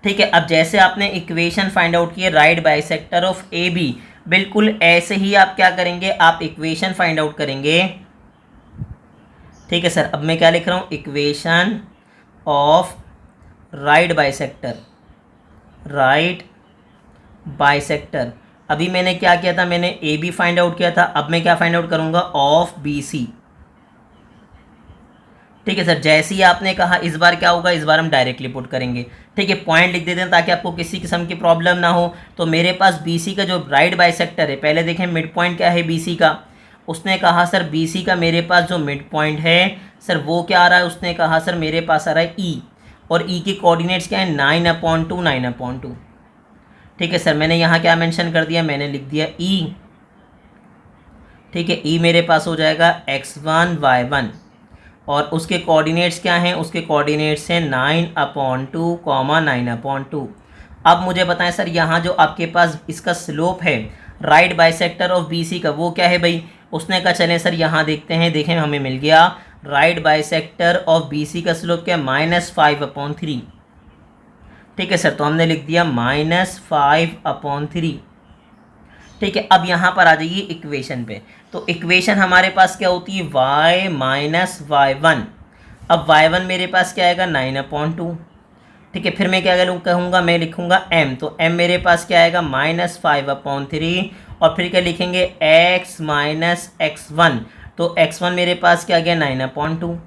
ठीक है, अब जैसे आपने इक्वेशन फाइंड आउट किए right bisector of A B, बिल्कुल ऐसे ही आप क्या करेंगे, आप इक्वेशन फाइंड आउट करेंगे। ठीक है सर, अब मैं क्या लिख रहा हूँ, इक्वेशन ऑफ राइट बाइसेक्टर। अभी मैंने क्या किया था, मैंने ए बी फाइंड आउट किया था, अब मैं क्या फाइंड आउट करूंगा, ऑफ बी सी। ठीक है सर, जैसे ही आपने कहा इस बार क्या होगा, इस बार हम डायरेक्टली पुट करेंगे। ठीक है, पॉइंट लिख देते हैं ताकि आपको किसी किस्म की प्रॉब्लम ना हो। तो मेरे पास बी सी का जो राइट बाइसेक्टर है, पहले देखें मिड पॉइंट क्या है बी सी का। उसने कहा सर बी सी का मेरे पास जो मिड पॉइंट है सर वो क्या आ रहा है, उसने कहा सर मेरे पास आ रहा है ई, और ई की कोऑर्डिनेट्स क्या है, 9/2 9/2। ठीक है सर, मैंने यहाँ क्या मेंशन कर दिया, मैंने लिख दिया ई। ठीक है, ई मेरे पास हो जाएगा x1 y1, और उसके कोऑर्डिनेट्स क्या हैं, उसके कोऑर्डिनेट्स हैं 9/2 9/2। अब मुझे बताएं सर, यहाँ जो आपके पास इसका स्लोप है right bisector of B C का, वो क्या है भाई। उसने कहा चलें सर यहाँ देखते हैं, देखें हमें मिल गया right bisector of B C का स्लोप क्या है, -5/3। ठीक है सर, तो हमने लिख दिया -5/3। ठीक है, अब यहाँ पर आ जाइए इक्वेशन पे। तो इक्वेशन हमारे पास क्या होती है, y - y1। अब y1 मेरे पास क्या आएगा, 9/2। ठीक है, फिर मैं क्या कहूँगा, मैं लिखूँगा m, तो m मेरे पास क्या आएगा, -5/3, और फिर क्या लिखेंगे, x - x1, तो x1 मेरे पास क्या आ गया, 9/2।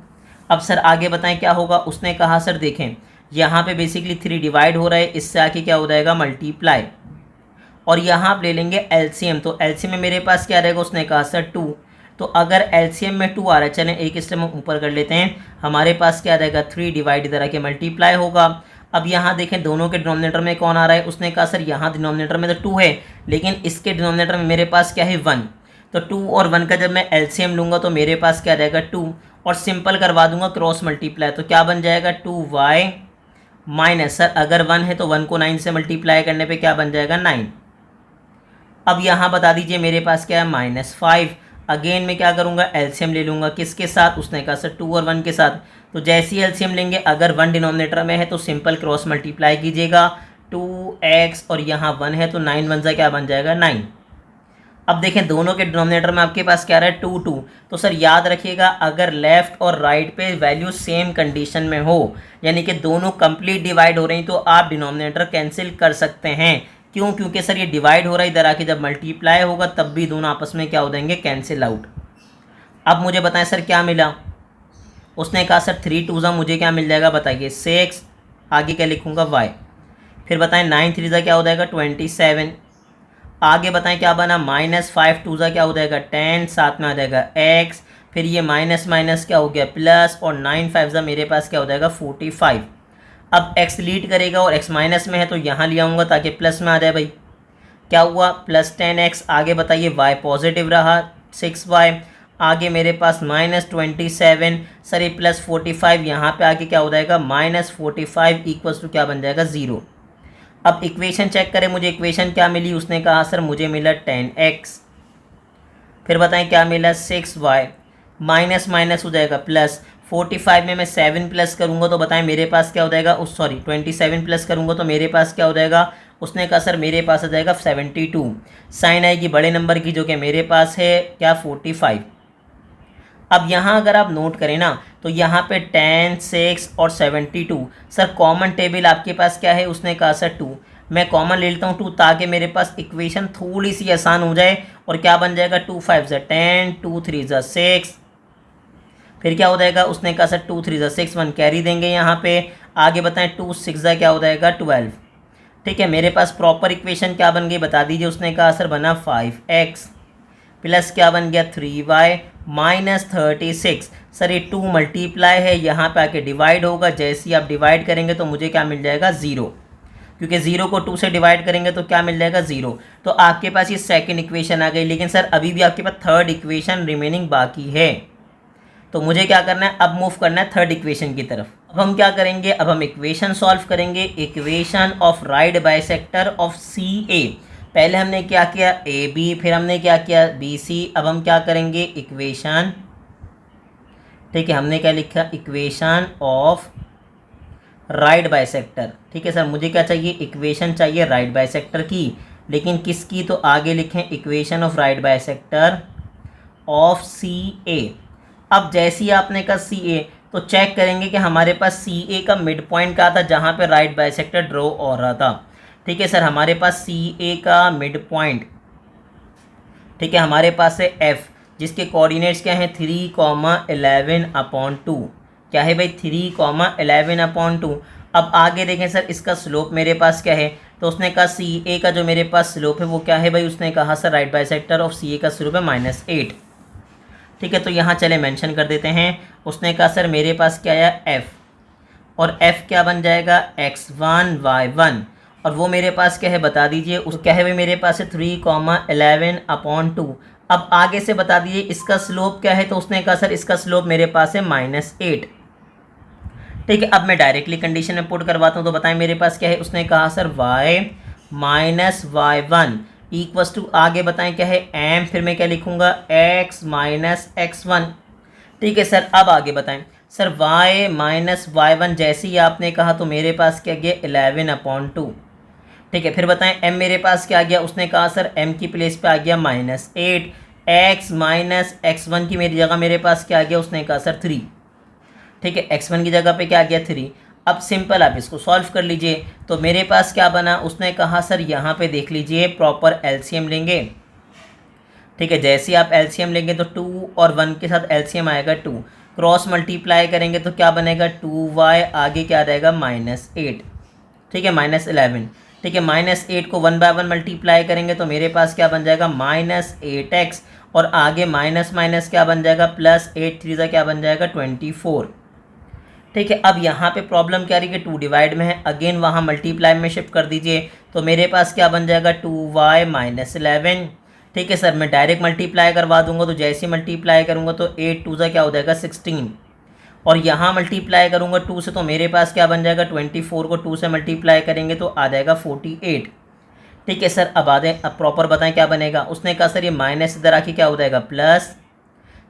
अब सर आगे बताएं क्या होगा। उसने कहा सर देखें यहाँ पे बेसिकली 3 डिवाइड हो रहा है, इससे आके क्या हो जाएगा, मल्टीप्लाई, और यहाँ आप ले लेंगे एलसीएम। तो एलसीएम में मेरे पास क्या रहेगा, उसने कहा सर 2। तो अगर एलसीएम में 2 आ रहा है, चलें एक स्टेप हम ऊपर कर लेते हैं, हमारे पास क्या रहेगा, 3 डिवाइड इधर आके मल्टीप्लाई होगा। अब यहाँ देखें दोनों के डिनोमिनेटर में कौन आ रहा है, उसने कहा सर यहाँ डिनोमिनेटर में तो 2 है, लेकिन इसके डिनोमिनेटर में मेरे पास क्या है, 1। तो 2 और 1 का जब मैं एलसीएम लूँगा तो मेरे पास क्या रहेगा, 2, और सिंपल करवा दूंगा क्रॉस मल्टीप्लाई, तो क्या बन जाएगा, 2y माइनस, सर अगर 1 है तो 1 को 9 से मल्टीप्लाई करने पे क्या बन जाएगा, 9। अब यहाँ बता दीजिए मेरे पास क्या है, -5। अगेन मैं क्या करूँगा, एलसीएम ले लूँगा, किसके साथ, उसने कहा सर 2 और 1 के साथ। तो जैसे ही एलसीएम लेंगे, अगर 1 डिनोमिनेटर में है तो सिंपल क्रॉस मल्टीप्लाई कीजिएगा, 2x और यहाँ 1 है तो 9 1 से क्या बन जाएगा, 9। अब देखें दोनों के डिनोमिनेटर में आपके पास क्या रहा है, 2 2। तो सर याद रखिएगा, अगर लेफ़्ट और राइट पे वैल्यू सेम कंडीशन में हो, यानी कि दोनों कंप्लीट डिवाइड हो रही, तो आप डिनोमिनेटर कैंसिल कर सकते हैं। क्यों, क्योंकि सर ये डिवाइड हो रहा है, इधर आके जब मल्टीप्लाई होगा तब भी दोनों आपस में क्या हो जाएंगे, कैंसिल आउट। अब मुझे बताएं सर क्या मिला। उसने कहा सर 3 2 मुझे क्या मिल जाएगा, बताइए 6, आगे क्या लिखूँगा, y। फिर बताएं 9 3 क्या हो जाएगा, 27। आगे बताएं क्या बना, -5 2 क्या हो जाएगा, 10, साथ में आ जाएगा x, फिर ये माइनस माइनस क्या हो गया, प्लस, और 9 5 मेरे पास क्या हो जाएगा, 45। अब x लीड करेगा और x माइनस में है तो यहाँ ले आऊँगा ताकि प्लस में आ जाए भाई। क्या हुआ, +10x। आगे बताइए y पॉजिटिव रहा, 6y। आगे मेरे पास -27, सर ये +45, यहाँ पे आके क्या हो जाएगा, -45 इक्वल्स टू क्या बन जाएगा, 0। अब इक्वेशन चेक करें, मुझे इक्वेशन क्या मिली। उसने कहा सर मुझे मिला 10x, फिर बताएं क्या मिला, 6y, माइनस माइनस हो जाएगा प्लस, 45 में मैं 7 प्लस करूँगा तो बताएं मेरे पास क्या हो जाएगा, 27 प्लस करूँगा तो मेरे पास क्या हो जाएगा। उसने कहा सर मेरे पास आ जाएगा 72, साइन आएगी बड़े नंबर की जो कि मेरे पास है क्या, 45। अब यहाँ अगर आप नोट करें ना तो यहाँ पे 10, 6 और 72, सर कॉमन टेबल आपके पास क्या है। उसने कहा सर 2, मैं कॉमन ले लेता हूँ 2 ताकि मेरे पास इक्वेशन थोड़ी सी आसान हो जाए। और क्या बन जाएगा, 2 5 10, 2 3 6, फिर क्या हो जाएगा। उसने कहा सर 2 3 6, 1 कैरी देंगे यहाँ पे। आगे बताएं 2 6 क्या हो जाएगा, 12। ठीक है, मेरे पास प्रॉपर इक्वेशन क्या बन गई बता दीजिए। उसने कहा सर बना 5x प्लस क्या बन गया, 3y माइनस 36। सर ये 2 मल्टीप्लाई है, यहाँ पे आके डिवाइड होगा। जैसे ही आप डिवाइड करेंगे तो मुझे क्या मिल जाएगा, 0, क्योंकि 0 को 2 से डिवाइड करेंगे तो क्या मिल जाएगा, 0। तो आपके पास ये सेकंड इक्वेशन आ गई। लेकिन सर अभी भी आपके पास थर्ड इक्वेशन रिमेनिंग बाकी है, तो मुझे क्या करना है, अब मूव करना है थर्ड इक्वेशन की तरफ। अब हम क्या करेंगे, अब हम इक्वेशन सॉल्व करेंगे। Equation of right bisector of C A. पहले हमने क्या किया, ए बी, फिर हमने क्या किया, बी सी। अब हम क्या करेंगे, इक्वेशन, ठीक है, हमने क्या लिखा, इक्वेशन ऑफ राइट बाइसेक्टर। ठीक है सर, मुझे क्या चाहिए, इक्वेशन चाहिए राइट बाइसेक्टर की, लेकिन किसकी, तो आगे लिखें equation of right bisector of C A. अब जैसे ही आपने कहा सी ए, तो चेक करेंगे कि हमारे पास सी ए का मिड पॉइंट क्या था जहाँ पे राइट बाइसेक्टर ड्रॉ हो रहा था। ठीक है सर, हमारे पास सी ए का मिड पॉइंट, ठीक है, हमारे पास है एफ, जिसके कोऑर्डिनेट्स क्या हैं 3,11/2। क्या है भाई, 3,11/2। अब आगे देखें सर, इसका स्लोप मेरे पास क्या है, तो उसने कहा सी ए का जो मेरे पास स्लोप है वो क्या है भाई, उसने कहा sir right bisector of C ए का स्लोप है -8। ठीक है, तो यहाँ चले मेंशन कर देते हैं। उसने कहा सर मेरे पास क्या है एफ़, और एफ़ क्या बन जाएगा x1 y1, और वो मेरे पास क्या है बता दीजिए, उस क्या है भाई मेरे पास है 3,11/2। अब आगे से बता दीजिए इसका स्लोप क्या है, तो उसने कहा सर इसका स्लोप मेरे पास है -8। ठीक है, अब मैं डायरेक्टली कंडीशन में पुट करवाता हूँ, तो बताएं मेरे पास क्या है, उसने कहा sir y minus y1 equals to, आगे बताएं क्या है m, फिर मैं क्या लिखूँगा x माइनस x1। ठीक है सर, अब आगे बताएं सर y माइनस y1, जैसे ही आपने कहा तो मेरे पास क्या गया 11/2। ठीक है, फिर बताएं m मेरे पास क्या आ गया, उसने कहा सर m की प्लेस पे आ गया -8, x माइनस x1 की मेरी जगह मेरे पास क्या आ गया, उसने कहा सर 3। ठीक है, x1 की जगह पे क्या आ गया 3। अब सिंपल आप इसको सॉल्व कर लीजिए, तो मेरे पास क्या बना, उसने कहा सर यहाँ पे देख लीजिए प्रॉपर एलसीएम लेंगे। ठीक है, जैसे ही आप एलसीएम लेंगे तो 2 और 1 के साथ एलसीएम आएगा 2, क्रॉस मल्टीप्लाई करेंगे तो क्या बनेगा 2y, आगे क्या रहेगा -8। ठीक है, -11। ठीक है, -8 को 1 बाय 1 मल्टीप्लाई करेंगे तो मेरे पास क्या बन जाएगा -8x, और आगे माइनस माइनस क्या बन जाएगा +8 3 क्या बन जाएगा 24। ठीक है, अब यहाँ पे प्रॉब्लम क्या रही है, 2 डिवाइड में है, अगेन वहाँ मल्टीप्लाई में शिफ्ट कर दीजिए, तो मेरे पास क्या बन जाएगा 2y माइनस 11। ठीक है सर, मैं डायरेक्ट मल्टीप्लाई करवा दूंगा, तो जैसे ही मल्टीप्लाई करूँगा तो 8 2 क्या हो जाएगा 16, और यहाँ मल्टीप्लाई करूँगा 2 से, तो मेरे पास क्या बन जाएगा 24 को 2 से मल्टीप्लाई करेंगे तो आ जाएगा 48। ठीक है सर, अब प्रॉपर बताएं क्या बनेगा, उसने कहा सर ये माइनस इधर आके क्या हो जाएगा प्लस,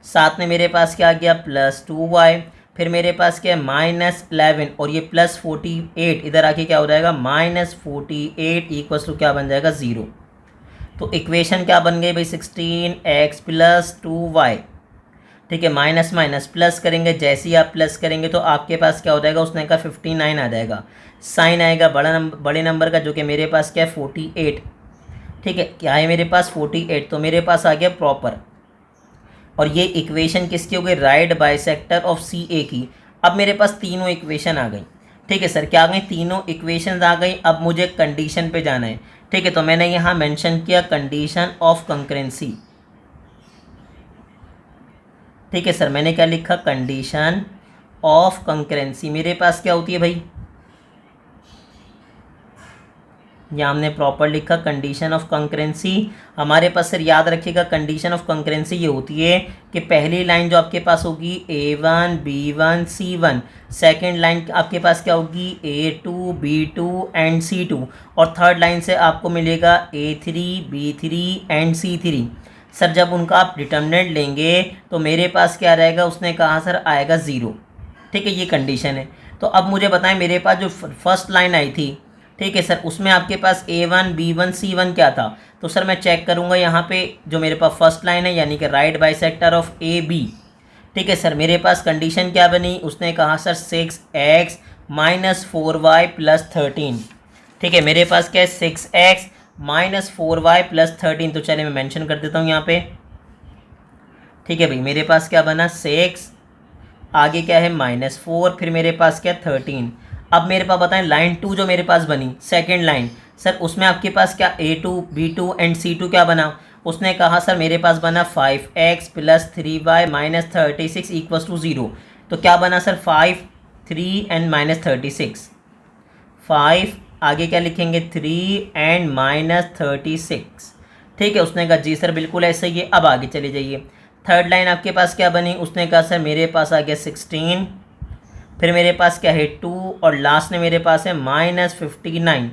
साथ में मेरे पास क्या आ गया +2y, फिर मेरे पास क्या है -11, और ये +48 इधर आके क्या हो जाएगा -48 इक्वल्स टू क्या बन जाएगा 0। तो इक्वेशन क्या बन गई भाई 16x + 2y। ठीक है, माइनस माइनस प्लस करेंगे, जैसे ही आप प्लस करेंगे तो आपके पास क्या हो जाएगा, उसने कहा 59 आ जाएगा, साइन आएगा बड़े नंबर का, जो कि मेरे पास क्या है 48। ठीक है, क्या है मेरे पास 48, तो मेरे पास आ गया प्रॉपर, और ये इक्वेशन किसकी हो गई, राइट बाइसेक्टर ऑफ सी ए की। अब मेरे पास तीनों इक्वेशन आ गई। ठीक है सर, क्या आ गई, तीनों इक्वेशन आ गई। अब मुझे कंडीशन पे जाना है। ठीक है, तो मैंने यहाँ मेंशन किया कंडीशन ऑफ कंकरेंसी। ठीक है सर, मैंने क्या लिखा, कंडीशन ऑफ कंकरेंसी। मेरे पास क्या होती है भाई, यहाँ हमने प्रॉपर लिखा कंडीशन ऑफ कंकरेंसी। हमारे पास सर याद रखिएगा कंडीशन ऑफ कंकरेंसी ये होती है कि पहली लाइन जो आपके पास होगी A1 B1 C1, second line आपके पास क्या होगी A2 B2 एंड C2, और थर्ड लाइन से आपको मिलेगा A3 B3 and C3। Sir जब उनका आप डिटर्मिनेंट लेंगे तो मेरे पास क्या रहेगा, उसने कहा सर आएगा 0। ठीक है, ये कंडीशन है। तो अब मुझे बताएं मेरे पास जो फर्स्ट लाइन आई थी, ठीक है सर, उसमें आपके पास A1 B1 C1 क्या था, तो सर मैं चेक करूंगा यहाँ पे जो मेरे पास फर्स्ट लाइन है यानी कि राइट बाइसेक्टर ऑफ AB। ठीक है सर, मेरे पास कंडीशन क्या बनी, उसने कहा सर 6x - 4y + 13। ठीक है, मेरे पास क्या है 6x - 4y + 13, तो चलिए मैं मेंशन कर देता हूँ यहाँ पे। ठीक है भाई, मेरे पास क्या बना 6, आगे क्या है -4, फिर मेरे पास क्या 13। अब मेरे पास बताएं लाइन 2 जो मेरे पास बनी सेकंड लाइन, सर उसमें आपके पास क्या A2 B2 एंड C2 क्या बना, उसने कहा सर मेरे पास बना 5x + 3y - 36 = 0। तो क्या बना सर 5 3 एंड -36, 5 आगे क्या लिखेंगे 3 एंड -36। ठीक है, उसने कहा जी सर बिल्कुल ऐसा ही है। अब आगे चले जाइए, थर्ड लाइन आपके पास क्या बनी, उसने कहा सर मेरे पास आ गया 16, फिर मेरे पास क्या है 2, और लास्ट में मेरे पास है -59।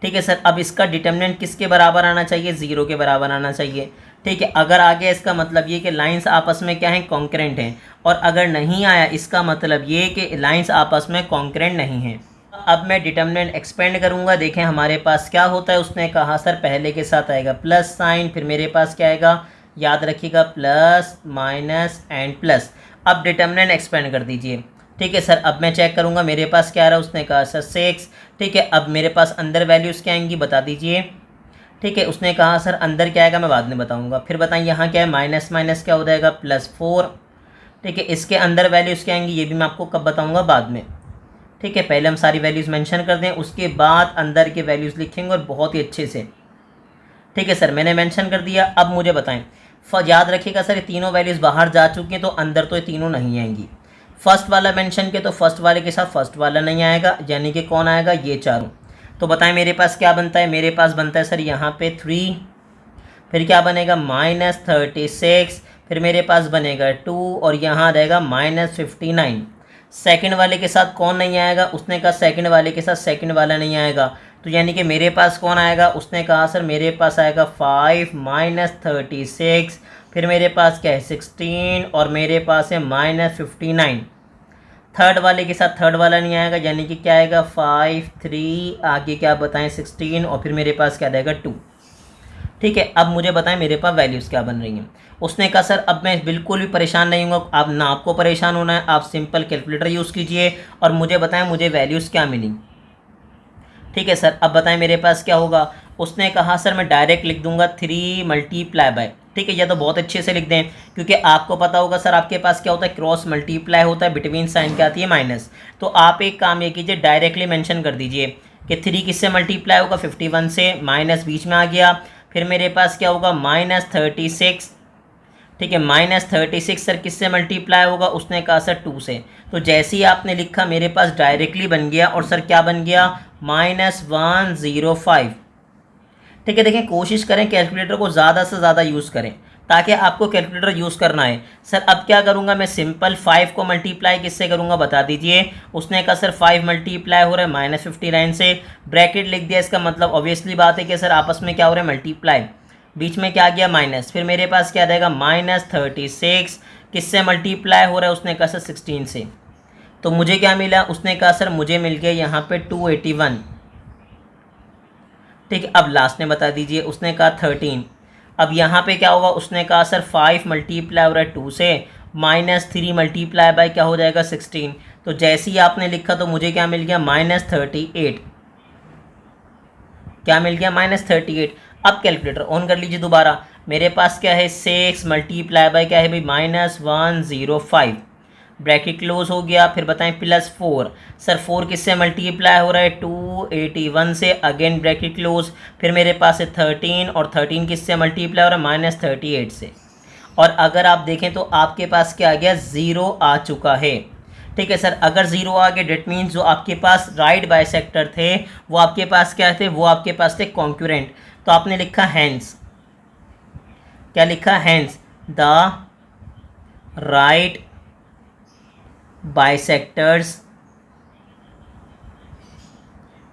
ठीक है सर, अब इसका डिटर्मिनेंट किसके बराबर आना चाहिए, 0 के बराबर आना चाहिए। ठीक है, अगर आ गया इसका मतलब ये कि लाइंस आपस में क्या हैं कॉन्करेंट हैं, और अगर नहीं आया इसका मतलब ये कि लाइंस आपस में कॉन्करेंट नहीं हैं। अब मैं डिटर्मिनेंट एक्सपेंड करूंगा, देखें हमारे पास क्या होता है। उसने कहा सर पहले के साथ आएगा प्लस साइन, फिर मेरे पास क्या आएगा, याद रखिएगा, प्लस माइनस एंड प्लस। अब डिटर्मिनेंट एक्सपेंड कर दीजिए। ठीक है सर, अब मैं चेक करूंगा मेरे पास क्या आ रहा है। उसने कहा सर 6। ठीक है, अब मेरे पास अंदर वैल्यूज़ क्या आएंगी बता दीजिए। ठीक है, उसने कहा सर अंदर क्या आएगा मैं बाद में बताऊंगा। फिर बताएं यहाँ क्या है, माइनस माइनस क्या हो जाएगा, +4। ठीक है, इसके अंदर वैल्यूज़ क्या आएंगी ये भी मैं आपको कब बताऊंगा, बाद में। ठीक है, पहले हम सारी वैल्यूज़ मेंशन कर दें, उसके बाद अंदर के वैल्यूज़ लिखेंगे और बहुत ही अच्छे से। ठीक है सर, मैंने मेंशन कर दिया। अब मुझे बताएं, याद रखिएगा सर ये तीनों वैल्यूज़ बाहर जा चुकी हैं तो अंदर तो ये तीनों नहीं आएंगी। फर्स्ट वाला मेंशन किया तो फर्स्ट वाले के साथ फर्स्ट वाला नहीं आएगा, यानी कि कौन आएगा, ये चारों। तो बताएं मेरे पास क्या बनता है, मेरे पास बनता है सर यहाँ पे 3, फिर क्या बनेगा -36, फिर मेरे पास बनेगा 2 और यहाँ रहेगा -59। सेकंड वाले के साथ कौन नहीं आएगा, उसने कहा सेकंड वाले के साथ सेकंड वाला नहीं आएगा, तो यानी कि मेरे पास कौन आएगा, उसने कहा सर मेरे पास आएगा 5 -36, फिर मेरे पास क्या है 16 और मेरे पास है -59। थर्ड वाले के साथ थर्ड वाला नहीं आएगा, यानी कि क्या आएगा 5 3 आगे क्या बताएं 16 और फिर मेरे पास क्या रहेगा 2। ठीक है, अब मुझे बताएं मेरे पास वैल्यूज़ क्या बन रही हैं। उसने कहा सर अब मैं बिल्कुल भी परेशान नहीं हूँ, आप ना आपको परेशान होना है, आप सिंपल कैलकुलेटर यूज़ कीजिए और मुझे बताएं मुझे वैल्यूज़ क्या मिली। ठीक है सर, अब बताएं मेरे पास क्या होगा। उसने कहा सर मैं डायरेक्ट लिख दूंगा 3 मल्टीप्लाई बाय। ठीक है, या तो बहुत अच्छे से लिख दें, क्योंकि आपको पता होगा सर आपके पास क्या होता है, क्रॉस मल्टीप्लाई होता है, बिटवीन साइन क्या आती है माइनस। तो आप एक काम ये कीजिए, डायरेक्टली मेंशन कर दीजिए कि 3 किससे मल्टीप्लाई होगा, 51 से, माइनस बीच में आ गया, फिर मेरे पास क्या होगा -36। ठीक है, -36 सर किससे मल्टीप्लाई होगा, उसने कहा सर 2 से। तो जैसे ही आपने लिखा मेरे पास डायरेक्टली बन गया और सर क्या बन गया -105। ठीक है, देखें कोशिश करें कैलकुलेटर को ज़्यादा से ज़्यादा यूज़ करें ताकि आपको कैलकुलेटर यूज़ करना है। सर अब क्या करूँगा मैं, सिंपल 5 को मल्टीप्लाई किससे करूँगा बता दीजिए। उसने कहा सर 5 मल्टीप्लाई हो रहा है -59 से, ब्रैकेट लिख दिया, इसका मतलब ऑब्वियसली बात है कि सर आपस में क्या हो रहा है मल्टीप्लाई, बीच में क्या आ गया माइनस, फिर मेरे पास क्या रहेगा -36 किससे मल्टीप्लाई हो रहा है, उसने कहा सर 16 से। तो मुझे क्या मिला, उसने कहा सर मुझे मिल गया यहाँ पे 281। ठीक है, अब लास्ट में बता दीजिए, उसने कहा 13। अब यहाँ पे क्या होगा, उसने कहा सर 5 मल्टीप्लाई हो रहा है 2 से, -3 मल्टीप्लाई बाय क्या हो जाएगा 16। तो जैसे ही आपने लिखा तो मुझे क्या मिल गया -38। क्या मिल गया -38। अब कैलकुलेटर ऑन कर लीजिए दोबारा, मेरे पास क्या है 6 मल्टीप्लाई बाय क्या है भाई -105, ब्रैकेट क्लोज हो गया, फिर बताएं +4। सर 4 किससे मल्टीप्लाई हो रहा है 281 से, अगेन ब्रैकेट क्लोज, फिर मेरे पास है 13 और 13 किससे मल्टीप्लाई हो रहा है -38 से। और अगर आप देखें तो आपके पास क्या आ गया, 0 आ चुका है। ठीक है सर, अगर 0 आ गया डेट मीन्स जो आपके पास राइट बाइसेक्टर थे वो आपके पास क्या थे, वो आपके पास थे कॉन्क्यूरेंट। तो आपने लिखा हैंस, क्या लिखा, hence the right bisectors,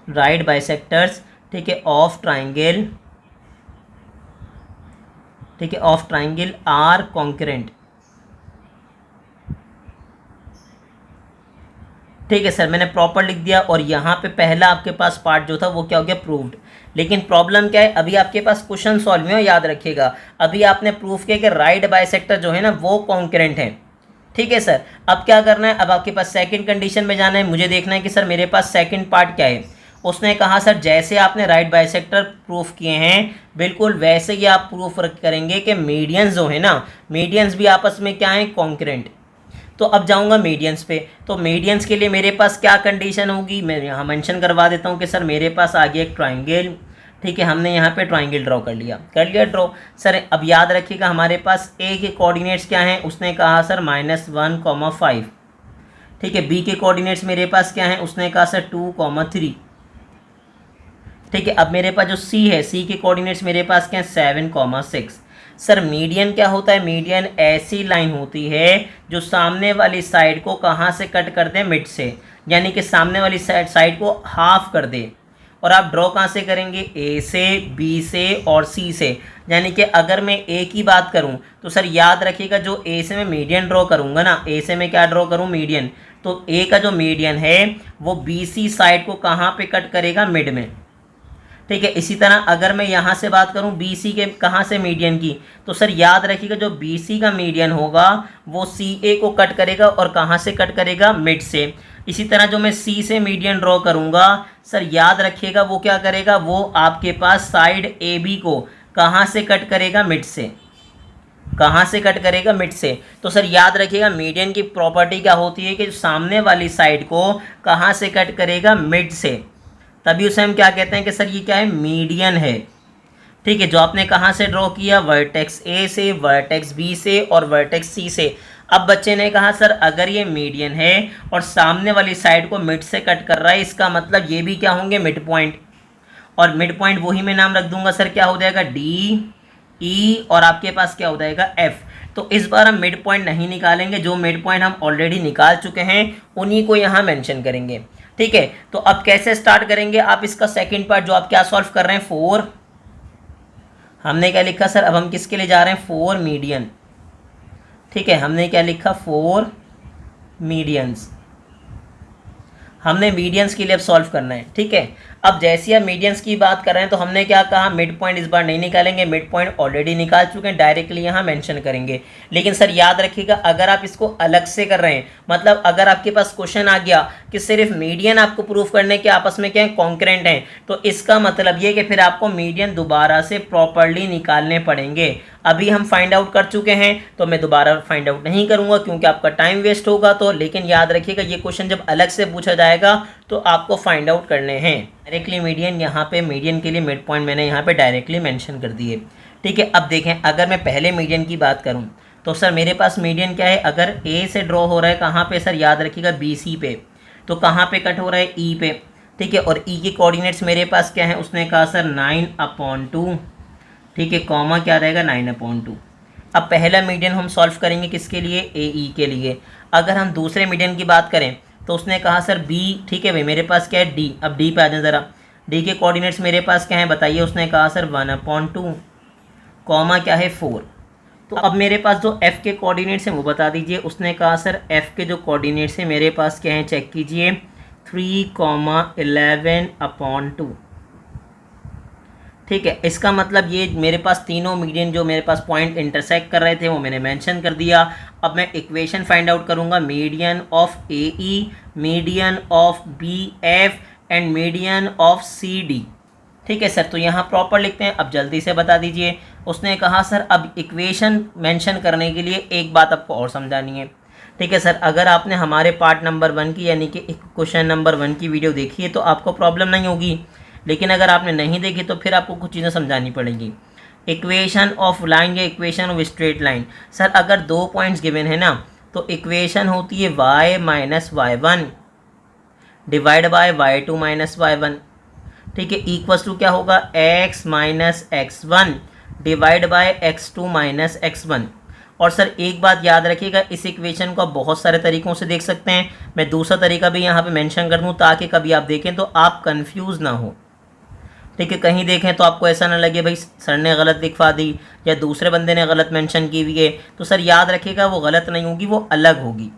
right bisectors, ठीक है, ऑफ ट्राइंगल, ठीक है, ऑफ ट्राइंगल आर कॉन्करेंट। ठीक है सर, मैंने प्रॉपर लिख दिया और यहाँ पे पहला आपके पास पार्ट जो था वो क्या हो गया, प्रूव्ड। लेकिन प्रॉब्लम क्या है, अभी आपके पास क्वेश्चन सॉल्व में हो, याद रखिएगा, अभी आपने प्रूफ किया कि राइट बाइसेक्टर जो है ना वो कॉन्करेंट है। ठीक है सर, अब क्या करना है, अब आपके पास सेकंड कंडीशन में जाना है, मुझे देखना है कि सर मेरे पास सेकंड पार्ट क्या है। उसने कहा सर जैसे आपने राइट बाइसेक्टर प्रूफ किए हैं बिल्कुल वैसे ही आप प्रूफ करेंगे कि मीडियंस जो है ना, मीडियंस भी आपस में क्या है, कॉन्करेंट। तो अब जाऊंगा मीडियंस पे, तो मीडियंस के लिए मेरे पास क्या कंडीशन होगी, मैं यहाँ मेंशन करवा देता हूँ कि सर मेरे पास आ गया एक ट्राइंगल। ठीक है, हमने यहाँ पे ट्राइंगल ड्रॉ कर लिया ड्रॉ। सर अब याद रखिएगा हमारे पास ए के कोऑर्डिनेट्स क्या हैं, उसने कहा सर -1,5। ठीक है, बी के कोऑर्डिनेट्स मेरे पास क्या हैं, उसने कहा सर 2,3। ठीक है, अब मेरे पास जो सी है, सी के कोऑर्डिनेट्स मेरे पास क्या है 7,6। सर मीडियन क्या होता है, मीडियन ऐसी लाइन होती है जो सामने वाली साइड को कहाँ से कट कर दे, मिड से, यानी कि सामने वाली साइड को हाफ कर दे। और आप ड्रॉ कहाँ से करेंगे, ए से, बी से और सी से। यानी कि अगर मैं ए की बात करूँ तो सर याद रखिएगा जो ए से मैं मीडियन ड्रॉ करूँगा ना, ए से मैं क्या ड्रॉ करूँ, मीडियन। तो ए का जो मीडियन है वो बी सी साइड को कहाँ पे कट करेगा, मिड में। ठीक है, इसी तरह अगर मैं यहाँ से बात करूँ बी सी के कहाँ से मीडियन की, तो सर याद रखिएगा जो बी सी का मीडियन होगा वो सी ए को कट करेगा और कहाँ से कट करेगा, मिड से। इसी तरह जो मैं सी से मीडियन ड्रॉ करूँगा सर याद रखिएगा वो क्या करेगा, वो आपके पास साइड ए बी को कहाँ से कट करेगा, मिड से। कहाँ से कट करेगा, मिड से। तो सर याद रखिएगा मीडियन की प्रॉपर्टी क्या होती है कि सामने वाली साइड को कहाँ से कट करेगा, मिड से। तभी उसे हम क्या कहते हैं कि सर ये क्या है, मीडियन है। ठीक है, जो आपने कहाँ से ड्रॉ किया, वर्टेक्स ए से, वर्टेक्स बी से और वर्टेक्स सी से। अब बच्चे ने कहा सर अगर ये मीडियन है और सामने वाली साइड को मिड से कट कर रहा है, इसका मतलब ये भी क्या होंगे, मिड पॉइंट। और मिड पॉइंट वही मैं नाम रख दूंगा सर, क्या हो जाएगा, डी ई और आपके पास क्या हो जाएगा, एफ। तो इस बार हम मिड पॉइंट नहीं निकालेंगे, जो मिड पॉइंट हम ऑलरेडी निकाल चुके हैं उन्हीं को यहाँ मेंशन करेंगे। ठीक है, तो अब कैसे स्टार्ट करेंगे आप इसका सेकंड पार्ट, जो आप क्या सॉल्व कर रहे हैं, 4। हमने क्या लिखा सर, अब हम किसके लिए जा रहे हैं, 4 मीडियन। ठीक है, हमने क्या लिखा, 4 मीडियंस। हमने मीडियंस के लिए अब सॉल्व करना है। ठीक है, अब जैसे आप मीडियंस की बात कर रहे हैं तो हमने क्या कहा, मिड पॉइंट इस बार नहीं निकालेंगे, मिड पॉइंट ऑलरेडी निकाल चुके हैं, डायरेक्टली यहाँ मेंशन करेंगे। लेकिन सर याद रखिएगा अगर आप इसको अलग से कर रहे हैं, मतलब अगर आपके पास क्वेश्चन आ गया कि सिर्फ मीडियन आपको प्रूफ करने के आपस में क्या है, कॉन्करेंट हैं, तो इसका मतलब ये कि फिर आपको मीडियन दोबारा से प्रॉपरली निकालने पड़ेंगे। अभी हम फाइंड आउट कर चुके हैं तो मैं दोबारा फाइंड आउट नहीं करूंगा क्योंकि आपका टाइम वेस्ट होगा। तो लेकिन याद रखिएगा ये क्वेश्चन जब अलग से पूछा जाएगा तो आपको फाइंड आउट करने हैं। डायरेक्टली मीडियन, यहाँ पे मीडियन के लिए मिड पॉइंट मैंने यहाँ पे डायरेक्टली मेंशन कर दिए। ठीक है, अब देखें अगर मैं पहले मीडियन की बात करूँ तो सर मेरे पास मीडियन क्या है, अगर ए से ड्रॉ हो रहा है कहाँ पे सर, याद रखिएगा बी सी पे, तो कहाँ पे कट हो रहा है, ई पे। ठीक है, और ई के कोऑर्डिनेट्स मेरे पास क्या है, उसने कहा सर 9/2। ठीक है, कॉमा क्या रहेगा, 9/2। अब पहला मीडियन हम सॉल्व करेंगे किसके लिए, ए ई के लिए। अगर हम दूसरे मीडियन की बात करें तो उसने कहा सर बी। ठीक है भाई, मेरे पास क्या है, डी। अब डी पे आ जाए ज़रा, डी के कोऑर्डिनेट्स मेरे पास क्या है बताइए, उसने कहा सर 1/2, कॉमा क्या है 4। तो अब मेरे पास जो एफ़ के कोऑर्डिनेट्स हैं वो बता दीजिए। उसने कहा सर एफ़ के जो कोऑर्डिनेट्स हैं मेरे पास क्या हैं, चेक कीजिए, 3,11/2। ठीक है, इसका मतलब ये मेरे पास तीनों मीडियन जो मेरे पास पॉइंट इंटरसेक्ट कर रहे थे वो मैंने मेंशन कर दिया। अब मैं इक्वेशन फाइंड आउट करूंगा, median of A E, median of B F and median of C D. ठीक है सर, तो यहाँ प्रॉपर लिखते हैं। अब जल्दी से बता दीजिए। उसने कहा सर अब इक्वेशन मेंशन करने के लिए एक बात आपको और समझानी है। ठीक है सर, अगर आपने हमारे पार्ट नंबर 1 की यानी कि क्वेश्चन नंबर 1 की वीडियो देखी है तो आपको प्रॉब्लम नहीं होगी, लेकिन अगर आपने नहीं देखी तो फिर आपको कुछ चीज़ें समझानी पड़ेंगी। इक्वेशन ऑफ लाइन या equation of straight line, sir अगर 2 पॉइंट्स गिवन है ना तो इक्वेशन होती है y - y1 divide by y2 - y1। ठीक है, इक्वल्स टू क्या होगा, x - x1 divide by x2 - x1। और सर एक बात याद रखिएगा, इस इक्वेशन को आप बहुत सारे तरीक़ों से देख सकते हैं। मैं दूसरा तरीका भी यहाँ पे मेंशन कर दूँ ताकि कभी आप देखें तो आप कंफ्यूज ना हो। ठीक है, कहीं देखें तो आपको ऐसा ना लगे भाई सर ने गलत लिखवा दी या दूसरे बंदे ने गलत मेंशन की हुई है। तो सर याद रखिएगा वो गलत नहीं होगी, वो अलग होगी।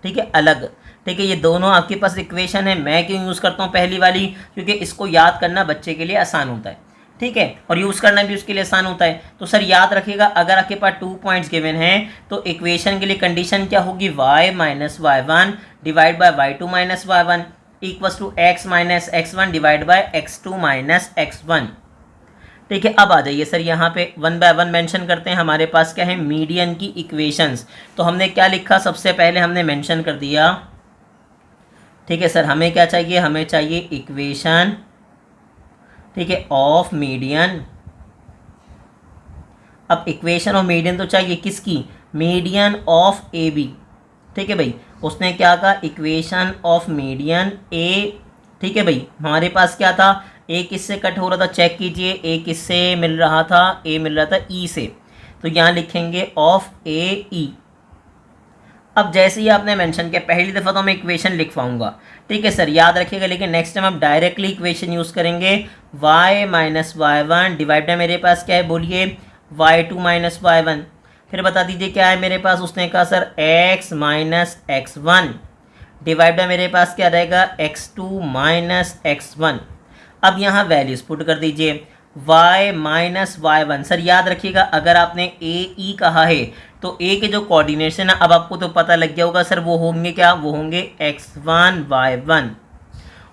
ठीक है, अलग। ठीक है, ये दोनों आपके पास इक्वेशन है। मैं क्यों यूज़ करता हूँ पहली वाली, क्योंकि इसको याद करना बच्चे के लिए आसान होता है। ठीक है, और यूज़ करना भी उसके लिए आसान होता है। तो सर याद रखिएगा अगर आपके पास 2 पॉइंट्स गिवन हैं तो इक्वेशन के लिए कंडीशन क्या होगी, y - y1 divide by y2 - y1 equals to x - x1 divide by x2 - x1। ठीक है, अब आ जाइए सर यहाँ पे 1 बाय 1 मेंशन करते हैं। हमारे पास क्या है, मीडियन की इक्वेशंस। तो हमने क्या लिखा, सबसे पहले हमने मेंशन कर दिया। ठीक है सर, हमें क्या चाहिए, हमें चाहिए इक्वेशन, ठीक है, ऑफ मीडियन। अब इक्वेशन ऑफ मीडियन तो चाहिए किसकी, मीडियन ऑफ ए बी। ठीक है भाई, उसने क्या कहा, इक्वेशन ऑफ मीडियन ए। ठीक है भाई, हमारे पास क्या था, ए किससे कट हो रहा था, चेक कीजिए, ए किससे मिल रहा था, ए मिल रहा था ई से। तो यहाँ लिखेंगे ऑफ ए ई। अब जैसे ही आपने मेंशन किया, पहली दफ़ा तो मैं इक्वेशन लिखवाऊंगा। ठीक है सर, याद रखिएगा, लेकिन नेक्स्ट टाइम आप डायरेक्टली इक्वेशन यूज़ करेंगे। y - y1 डिवाइड बाय मेरे पास क्या है बोलिए, y2 - y1। फिर बता दीजिए क्या है मेरे पास। उसने कहा sir x - x1 divide bye मेरे पास क्या रहेगा x2 माइनस x1। अब यहाँ वैल्यूज पुट कर दीजिए y माइनस y1। सर याद रखिएगा अगर आपने ए ई कहा है तो ए के जो कोऑर्डिनेट्स है ना, अब आपको तो पता लग गया होगा सर, वो होंगे क्या, वो होंगे x1 y1,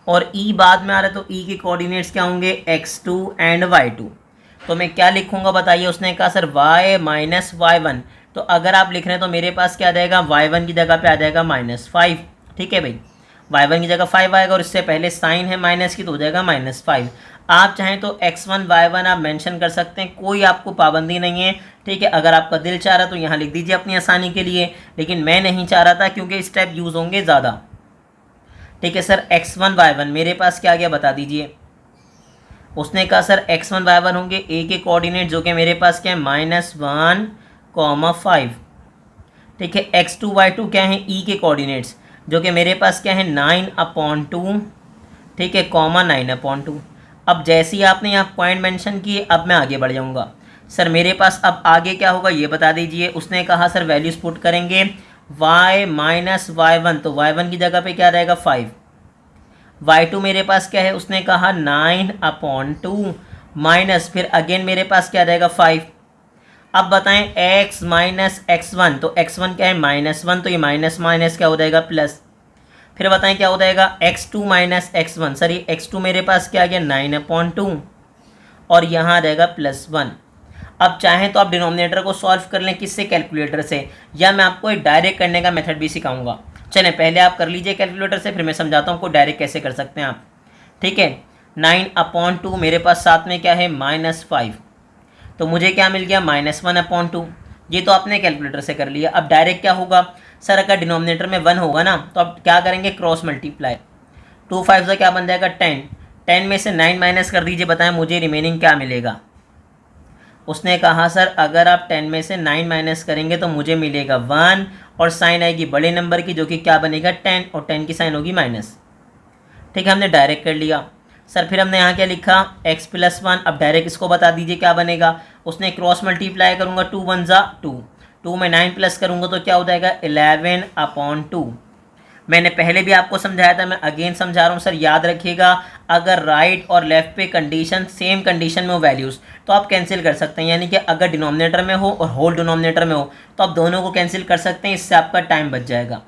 और ई बाद में आ रहा है तो ई के कोऑर्डिनेट्स क्या होंगे x2 एंड y2। तो मैं क्या लिखूंगा बताइए, उसने कहा सर y माइनस y1, तो अगर आप लिख रहे हैं तो मेरे पास क्या आ जाएगा, y1 की जगह पे आ जाएगा -5। ठीक है भाई, y1 की जगह 5 आएगा और इससे पहले साइन है माइनस की तो हो जाएगा -5। आप चाहें तो x1 y1 आप मेंशन कर सकते हैं, कोई आपको पाबंदी नहीं है। ठीक है, अगर आपका दिल चाह रहा तो यहाँ लिख दीजिए अपनी आसानी के लिए, लेकिन मैं नहीं चाह रहा था क्योंकि स्टेप यूज़ होंगे ज़्यादा। ठीक है सर, x1 y1 मेरे पास क्या आ गया बता दीजिए। उसने कहा सर x1 y1 होंगे ए के कोऑर्डिनेट जो कि मेरे पास क्या है -1, 5। ठीक है, x2 y2 क्या है ई के कोऑर्डिनेट्स जो कि मेरे पास क्या है 9/2। ठीक है, (9/2। अब जैसे ही आपने यहाँ पॉइंट मेंशन किए अब मैं आगे बढ़ जाऊँगा। सर मेरे पास अब आगे क्या होगा ये बता दीजिए। उसने कहा सर वैल्यूज पुट करेंगे y माइनस y1, तो y1 की जगह पे क्या रहेगा 5। y2 मेरे पास क्या है, उसने कहा 9/2 माइनस, फिर अगेन मेरे पास क्या रहेगा 5। अब बताएं x माइनस x1, तो x1 क्या है -1, तो ये माइनस माइनस क्या हो जाएगा प्लस। फिर बताएं क्या हो जाएगा x2 माइनस x1, सर ये x2 मेरे पास क्या आ गया 9/2 और यहाँ आ जाएगा +1। अब चाहें तो आप डिनोमिनेटर को सॉल्व कर लें, किससे, कैलकुलेटर से, या मैं आपको एक डायरेक्ट करने का मेथड भी सिखाऊंगा। चलें पहले आप कर लीजिए कैलकुलेटर से, फिर मैं समझाता हूँ आपको डायरेक्ट कैसे कर सकते हैं आप। ठीक है, 9/2 मेरे पास साथ में क्या है -5, तो मुझे क्या मिल गया -1/2। ये तो आपने कैलकुलेटर से कर लिया। अब डायरेक्ट क्या होगा सर, अगर डिनोमिनेटर में 1 होगा ना तो आप क्या करेंगे, क्रॉस मल्टीप्लाई। 2 5 से क्या बन जाएगा 10, 10 में से 9 माइनस कर दीजिए, बताएं मुझे रिमेनिंग क्या मिलेगा। उसने कहा सर अगर आप 10 में से 9 माइनस करेंगे तो मुझे मिलेगा 1 और साइन आएगी बड़े नंबर की जो कि क्या बनेगा 10, और 10 की साइन होगी माइनस। ठीक है, हमने डायरेक्ट कर लिया। सर फिर हमने यहाँ क्या लिखा x + 1। अब डायरेक्ट इसको बता दीजिए क्या बनेगा। उसने क्रॉस मल्टीप्लाई करूँगा 2 1 जा 2, 2 में 9 प्लस करूँगा तो क्या हो जाएगा 11/2। मैंने पहले भी आपको समझाया था, मैं अगेन समझा रहा हूँ सर, याद रखिएगा अगर राइट और लेफ़्ट पे कंडीशन सेम कंडीशन में हो वैल्यूज़ तो आप कैंसिल कर सकते हैं, यानी कि अगर डिनोमिनेटर में हो और होल डिनोमिनेटर में हो तो आप दोनों को कैंसिल कर सकते हैं, इससे आपका टाइम बच जाएगा।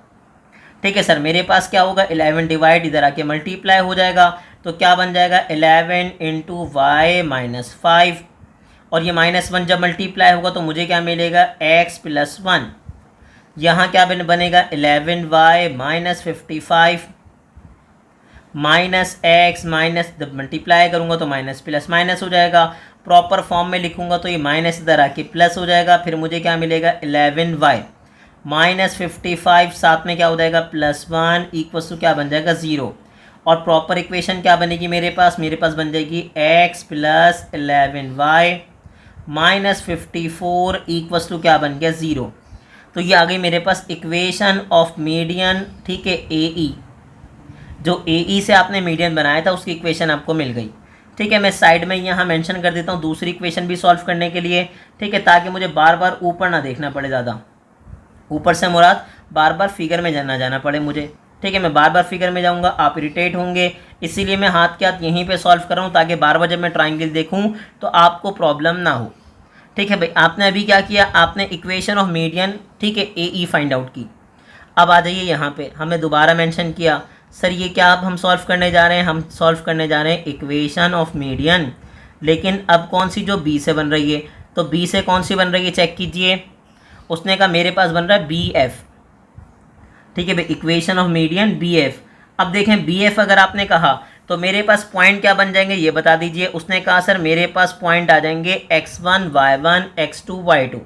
ठीक है सर, मेरे पास क्या होगा 11 डिवाइड इधर आके मल्टीप्लाई हो जाएगा तो क्या बन जाएगा 11 × y - 5, और ये -1 जब मल्टीप्लाई होगा तो मुझे क्या मिलेगा x + 1। यहाँ क्या बनेगा 11y - 55 माइनस x माइनस, जब मल्टीप्लाई करूँगा तो माइनस प्लस माइनस हो जाएगा। प्रॉपर फॉर्म में लिखूँगा तो ये माइनस इधर आके प्लस हो जाएगा। फिर मुझे क्या मिलेगा 11y - 55 साथ में क्या हो जाएगा +1 = क्या बन जाएगा 0। और प्रॉपर इक्वेशन क्या बनेगी मेरे पास बन जाएगी x + 11y - 54 = क्या बन गया 0। तो ये आ गई मेरे पास इक्वेशन ऑफ मीडियन। ठीक है, AE जो AE से आपने मीडियन बनाया था उसकी इक्वेशन आपको मिल गई। ठीक है, मैं साइड में यहाँ मेंशन कर देता हूँ दूसरी इक्वेशन भी सॉल्व करने के लिए। ठीक है, ताकि मुझे बार बार ऊपर ना देखना पड़े, ज़्यादा ऊपर से मुराद बार बार फिगर में जाना पड़े मुझे। ठीक है, मैं बार बार फिगर में जाऊँगा, आप इरिटेट होंगे, इसीलिए मैं हाथ के हाथ यहीं पे सॉल्व कर रहा हूँ ताकि बार बार जब मैं ट्राइंगल देखूँ तो आपको प्रॉब्लम ना हो। ठीक है भाई, आपने अभी क्या किया, आपने इक्वेशन ऑफ मीडियन ठीक है AE फाइंड आउट की। अब आ जाइए यहाँ पे, हमने दोबारा मेंशन किया सर ये क्या अब हम सॉल्व करने जा रहे हैं, हम सॉल्व करने जा रहे हैं इक्वेशन ऑफ मीडियन, लेकिन अब कौन सी, जो B से बन रही है। तो B से कौन सी बन रही है चेक कीजिए। उसने कहा मेरे पास बन रहा है BF। ठीक है भाई, इक्वेशन ऑफ मीडियन BF। अब देखें BF अगर आपने कहा तो मेरे पास पॉइंट क्या बन जाएंगे ये बता दीजिए। उसने कहा सर मेरे पास पॉइंट आ जाएंगे x1 y1 x2 y2।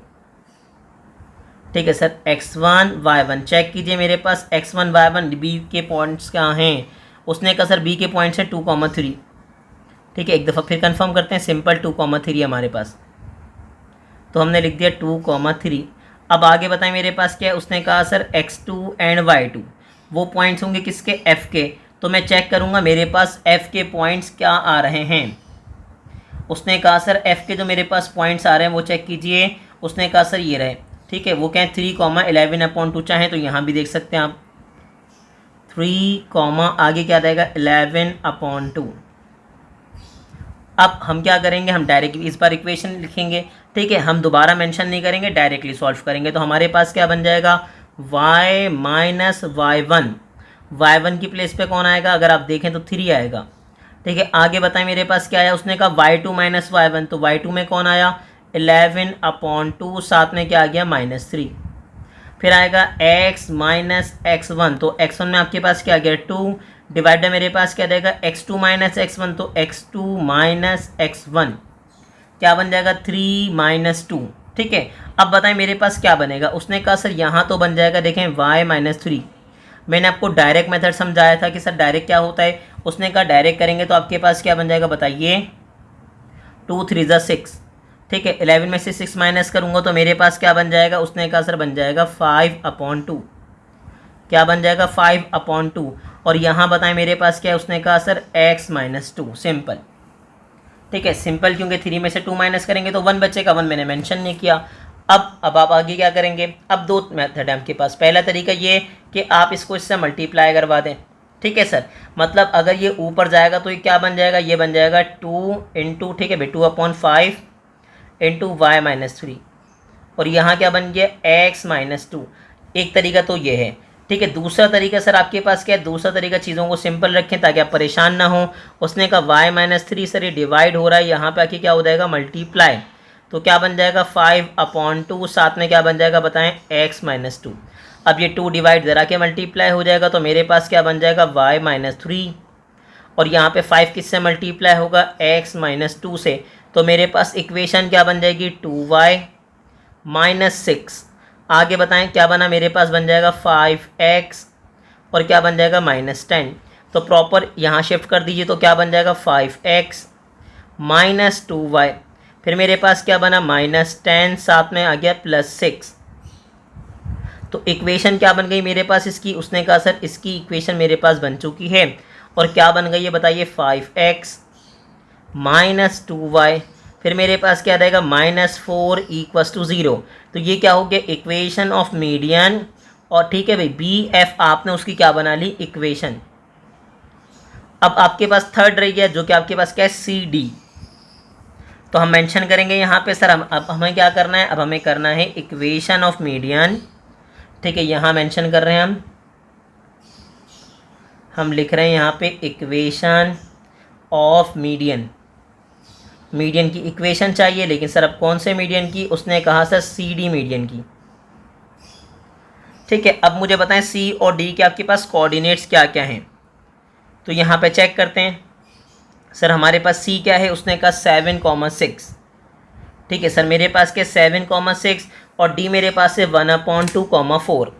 ठीक है सर, x1 y1 चेक कीजिए, मेरे पास x1 y1 B के पॉइंट्स क्या हैं। उसने कहा सर B के पॉइंट्स हैं 2,3। ठीक है, एक दफ़ा फिर कंफर्म करते हैं, सिंपल 2,3 हमारे पास, तो हमने लिख दिया 2,3। अब आगे बताएं मेरे पास क्या है। उसने कहा सर x2 एंड y2 वो पॉइंट्स होंगे किसके, F के। तो मैं चेक करूँगा मेरे पास F के पॉइंट्स क्या आ रहे हैं। उसने कहा सर F के जो मेरे पास पॉइंट्स आ रहे हैं वो चेक कीजिए। उसने कहा सर ये रहे। ठीक है, वो क्या है 3, 11/2, चाहें तो यहाँ भी देख सकते हैं आप 3 कॉमा आगे क्या रहेगा 11/2। अब हम क्या करेंगे, हम डायरेक्टली इस बार इक्वेशन लिखेंगे, ठीक है, हम दोबारा मेंशन नहीं करेंगे, डायरेक्टली सॉल्व करेंगे। तो हमारे पास क्या बन जाएगा y माइनस y1, y1 की प्लेस पे कौन आएगा, अगर आप देखें तो 3 आएगा, ठीक है। आगे बताएं मेरे पास क्या आया, उसने कहा y2 माइनस y1, तो y2 में कौन आया 11/2, साथ में क्या आ गया -3। फिर आएगा x माइनस x1, तो x1 में आपके पास क्या आ गया 2, डिवाइडर मेरे पास क्या रहेगा x2 माइनस x1, तो x2 माइनस x1 क्या बन जाएगा 3 माइनस 2, ठीक है। अब बताएं मेरे पास क्या बनेगा, उसने कहा सर यहाँ तो बन जाएगा, देखें y माइनस 3, मैंने आपको डायरेक्ट मेथड समझाया था कि सर डायरेक्ट क्या होता है, उसने कहा डायरेक्ट करेंगे तो आपके पास क्या बन जाएगा बताइए 2 3 ज़ा 6, ठीक है। 11 में से 6 माइनस करूँगा तो मेरे पास क्या बन जाएगा, उसने कहा सर बन जाएगा 5/2, क्या बन जाएगा 5/2। और यहाँ बताएं मेरे पास क्या है, उसने कहा सर x माइनस 2, सिंपल, ठीक है, सिंपल, क्योंकि 3 में से 2 माइनस करेंगे तो 1 बचेगा, 1 मैंने मेंशन नहीं किया। अब आप आगे क्या करेंगे, अब दो मेथड है आपके पास। पहला तरीका ये कि आप इसको इससे मल्टीप्लाई करवा दें, ठीक है सर, मतलब अगर ये ऊपर जाएगा तो ये क्या बन जाएगा, ये बन जाएगा 2 इंटू, ठीक है भाई 2/5 इंटू y माइनस 3, और यहाँ क्या बन गया x माइनस 2। एक तरीका तो ये है, ठीक है। दूसरा तरीका सर आपके पास क्या है, दूसरा तरीका चीज़ों को सिंपल रखें ताकि आप परेशान ना हो। उसने कहा y माइनस 3, सर ये डिवाइड हो रहा है, यहाँ पे आके क्या हो जाएगा मल्टीप्लाई, तो क्या बन जाएगा 5/2, साथ में क्या बन जाएगा बताएं x माइनस 2। अब ये 2 डिवाइड ज़रा के मल्टीप्लाई हो जाएगा तो मेरे पास क्या बन जाएगा y माइनस 3, और यहाँ पे 5 किससे मल्टीप्लाई होगा x माइनस 2 से, तो मेरे पास इक्वेशन क्या बन जाएगी 2y माइनस 6। आगे बताएं क्या बना, मेरे पास बन जाएगा 5x और क्या बन जाएगा -10, तो प्रॉपर यहाँ शिफ्ट कर दीजिए तो क्या बन जाएगा 5x माइनस 2y, फिर मेरे पास क्या बना -10, साथ में आ गया +6, तो इक्वेशन क्या बन गई मेरे पास इसकी, उसने कहा सर इसकी इक्वेशन मेरे पास बन चुकी है, और क्या बन गई है बताइए 5x माइनस 2y, फिर मेरे पास क्या रहेगा -4 = 0, तो ये क्या हो गया इक्वेशन ऑफ मीडियन, और ठीक है भाई BF आपने उसकी क्या बना ली इक्वेशन। अब आपके पास थर्ड रह गया जो कि आपके पास क्या है CD, तो हम मेंशन करेंगे यहाँ पे सर अब हमें क्या करना है, अब हमें करना है इक्वेशन ऑफ मीडियन, ठीक है, यहाँ मेंशन कर रहे हैं हम लिख रहे हैं यहाँ पे इक्वेशन ऑफ मीडियन, मीडियन की इक्वेशन चाहिए, लेकिन सर अब कौन से मीडियन की, उसने कहा सर CD मीडियन की, ठीक है। अब मुझे बताएं C और D के आपके पास कोऑर्डिनेट्स क्या क्या हैं, तो यहाँ पे चेक करते हैं। सर हमारे पास C क्या है, उसने कहा 7,6, ठीक है सर, मेरे पास क्या 7,6, और D मेरे पास है 1/2,4,